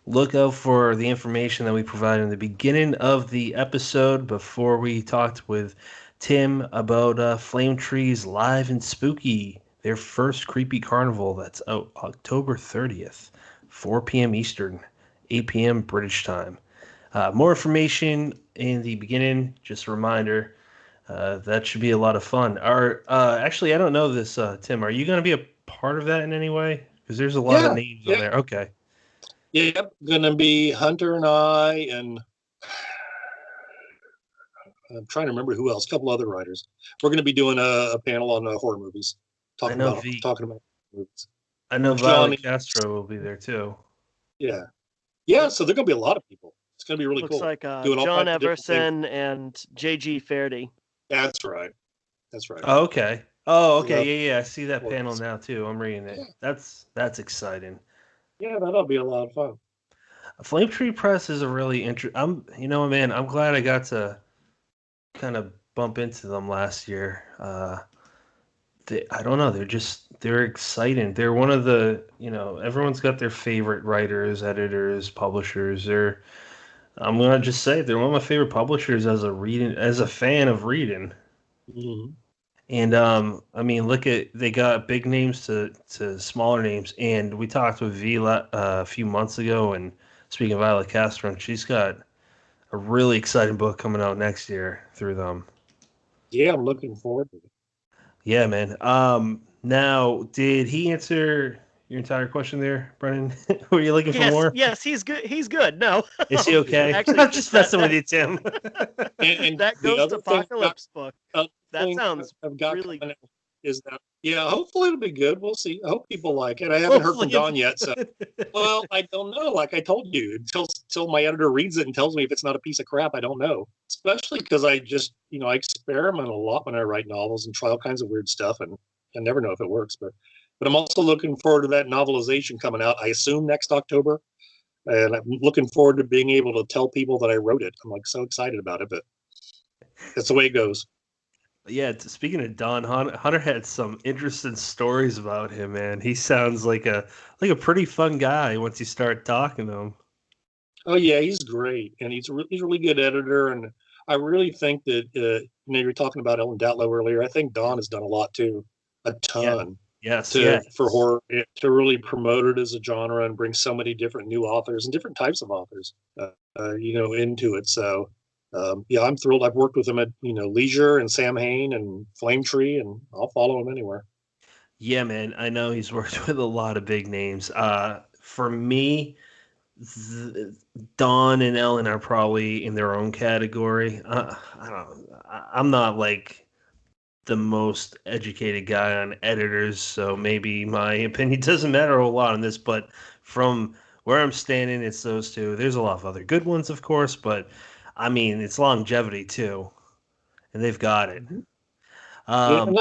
look out for the information that we provide in the beginning of the episode before we talked with Tim about Flame Tree's Live and Spooky, their first creepy carnival that's out October 30th, 4 p.m. Eastern, 8 p.m. British time. More information in the beginning. Just a reminder. That should be a lot of fun. Actually, I don't know this, Tim. Are you going to be a part of that in any way? Because there's a lot of Yeah, names on yeah, there. Okay. yep. Gonna be Hunter and I and I'm trying to remember who else. A couple other writers. We're going to be doing a panel on horror movies, I know V. talking about movies. I know John, Violet Castro will be there too. yeah, yeah. So there are going to be a lot of people. It's going to be really Looks cool. like Doing all John kinds of different things. Everson and J.G. Fairdy. That's right. That's right. Oh, okay. Oh, okay. Love Yeah, yeah. I see that panel horrors. now too. I'm reading it. That's exciting. Yeah, that'll be a lot of fun. Flame Tree Press is a really man, I'm glad I got to kind of bump into them last year. I don't know, they're exciting. They're one of the, everyone's got their favorite writers, editors, publishers. I'm gonna just say they're one of my favorite publishers as a fan of reading. Mhm. And I mean, they got big names to smaller names, and we talked with Vila a few months ago, and speaking of Violet Castro, and she's got a really exciting book coming out next year through them. Yeah, I'm looking forward to it. Yeah, man. Now, did he answer your entire question there, Brennan? Were you looking for more? Yes, he's good. He's good. No, Is he okay? actually, I'm just messing with you, Tim. And that the Ghost other thing Apocalypse book. other That thing sounds I've got really coming out is that, yeah, hopefully it'll be good. We'll see. I hope people like it. I haven't heard Hopefully from Don yet, so well, I don't know. Like I told you, until my editor reads it and tells me if it's not a piece of crap, I don't know. Especially because I just, I experiment a lot when I write novels and try all kinds of weird stuff, and I never know if it works. But I'm also looking forward to that novelization coming out. I assume next October, and I'm looking forward to being able to tell people that I wrote it. I'm like so excited about it, but that's the way it goes. Yeah, speaking of Don, Hunter had some interesting stories about him, man. He sounds like a pretty fun guy once you start talking to him. Oh yeah, he's great, and he's a really good editor. And I really think that you were talking about Ellen Datlow earlier. I think Don has done a lot too, a Yeah. ton Yes, to for yes. horror to really promote it as a genre and bring so many different new authors and different types of authors, into it. So yeah, I'm thrilled. I've worked with him at Leisure and Sam Hain and Flame Tree, and I'll follow him anywhere. Yeah, man. I know he's worked with a lot of big names. For me, Don and Ellen are probably in their own category. I don't. I'm not like the most educated guy on editors, so maybe my opinion doesn't matter a lot on this. But from where I'm standing, it's those two. There's a lot of other good ones, of course, but I mean, it's longevity too, and they've got it. Mhm. Yeah, Um,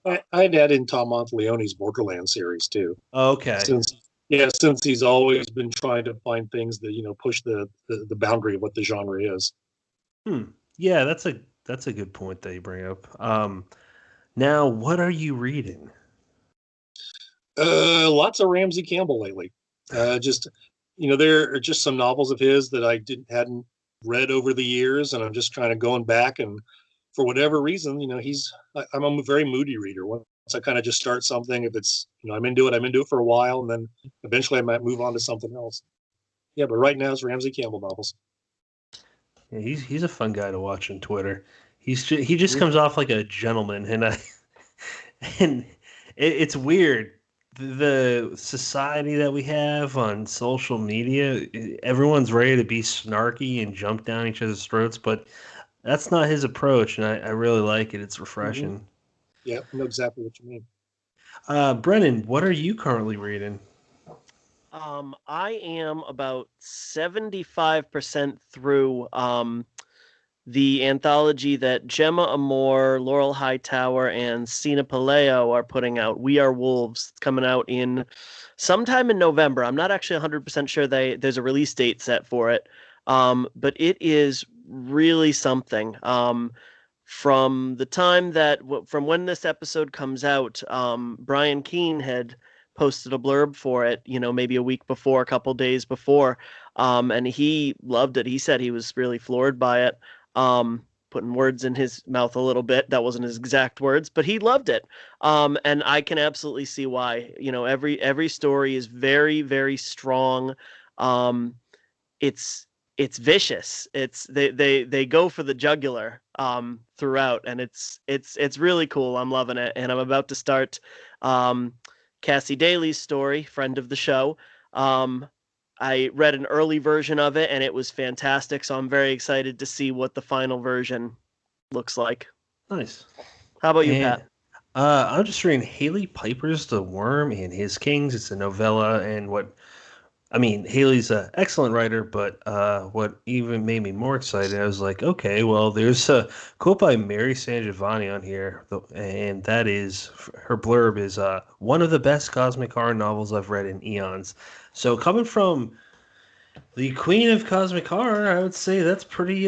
and I'd add in Tom Monteleone's Borderland series too. okay. Since he's always been trying to find things that push the boundary of what the genre is. Hmm. Yeah, that's a good point that you bring up. Now, what are you reading? Lots of Ramsey Campbell lately. Just there are just some novels of his that I didn't hadn't read over the years, and I'm just kind of going back. And for whatever reason, I'm a very moody reader. Once I kind of just start something, if it's I'm into it for a while, and then eventually I might move on to something else. Yeah, but right now it's Ramsey Campbell novels. Yeah, he's a fun guy to watch on Twitter. He just comes off like a gentleman, and it's weird. The society that we have on social media, everyone's ready to be snarky and jump down each other's throats, but that's not his approach, and I really like it. It's Mm-hmm. refreshing. Yeah, I know exactly what you mean. Brennan, what are you currently reading? I am about 75% through the anthology that Gemma Amore, Laurel Hightower, and Sina Paleo are putting out. We Are Wolves. It's coming out in sometime in November. I'm not actually 100% sure there's a release date set for it, but it is really something. From the time from when this episode comes out, Brian Keene had posted a blurb for it, maybe a week before, a couple days before, and he loved it. He said he was really floored by it. Putting words in his mouth a little bit. That wasn't his exact words, but he loved it. And I can absolutely see why. Every story is very, very strong. It's vicious. They go for the jugular throughout, and it's really cool. I'm loving it, and I'm about to start Cassie Daly's story, friend of the show. I read an early version of it, and it was fantastic. So I'm very excited to see what the final version looks like. Nice. How about you, And Pat? I'm just reading Haley Piper's The Worm and His Kings. It's a novella, and Haley's an excellent writer, but what even made me more excited, I was like, okay, well, there's a quote by Mary San Giovanni on here, and that is, her blurb is, one of the best cosmic horror novels I've read in eons. So coming from the queen of cosmic horror, I would say that's pretty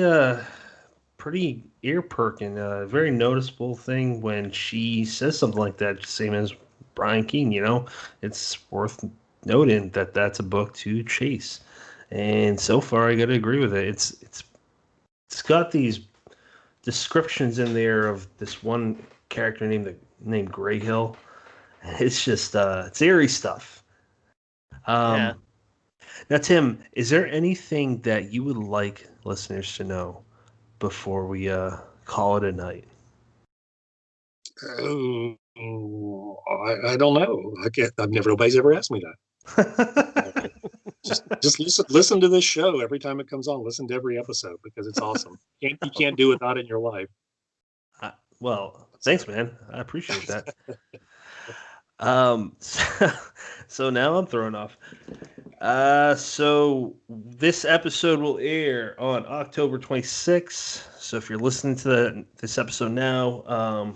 ear perking. A very noticeable thing when she says something like that, same as Brian Keene. It's worth noting that that's a book to chase. And so far, I got to agree with it. It's got these descriptions in there of this one character named Grey Hill. It's just it's eerie stuff. Yeah. Um, Now, Tim, is there anything that you would like listeners to know before we call it a night? Oh, I don't know. I can't. I've never. Nobody's ever asked me that. Just listen to this show every time it comes on. Listen to every episode because it's awesome. You can't do without it in your life. Well, thanks, man. I appreciate that. So now I'm thrown off. So this episode will air on October 26th. So if you're listening to this episode now,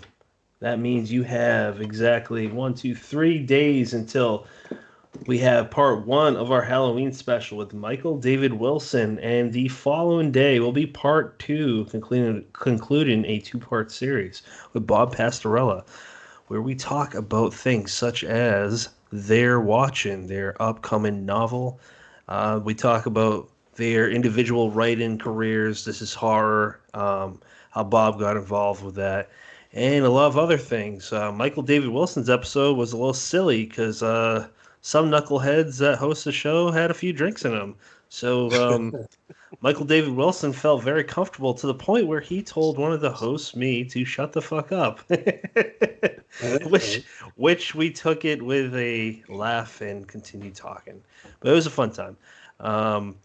that means you have exactly 3 days until we have part one of our Halloween special with Michael David Wilson, and the following day will be part two, concluding a two-part series with Bob Pastorella, where we talk about things such as their watching, their upcoming novel. We talk about their individual writing careers. This is horror, how Bob got involved with that, and a lot of other things. Michael David Wilson's episode was a little silly because some knuckleheads that host the show had a few drinks in them. So Michael David Wilson felt very comfortable to the point where he told one of the hosts, me, to shut the fuck up. which which we took it with a laugh and continued talking. But it was a fun time. Um,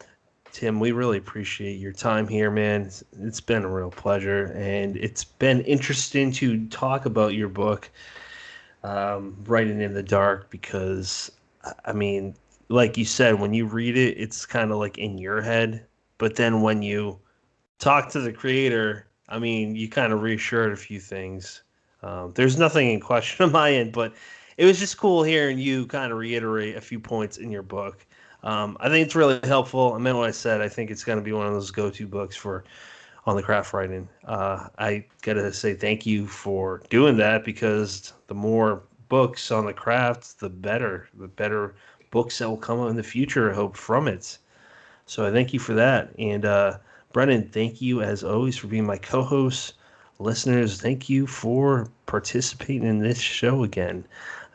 Tim, we really appreciate your time here, man. It's been a real pleasure, and it's been interesting to talk about your book, Writing in the Dark, because, I mean, like you said, when you read it, it's kind of like in your head. But then when you talk to the creator, I mean, you kind of reassured a few things. There's nothing in question on my end, but it was just cool hearing you kind of reiterate a few points in your book. I think it's really helpful. I meant what I said. I think it's going to be one of those go-to books for on the craft writing. I gotta say thank you for doing that because the more books on the craft, the better. The better books that will come out in the future, I hope, from it. So I thank you for that. And Brennan, thank you as always for being my co-host. Listeners, thank you for participating in this show again.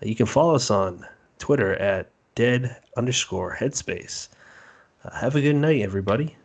You can follow us on Twitter at dead_headspace. Have a good night, everybody.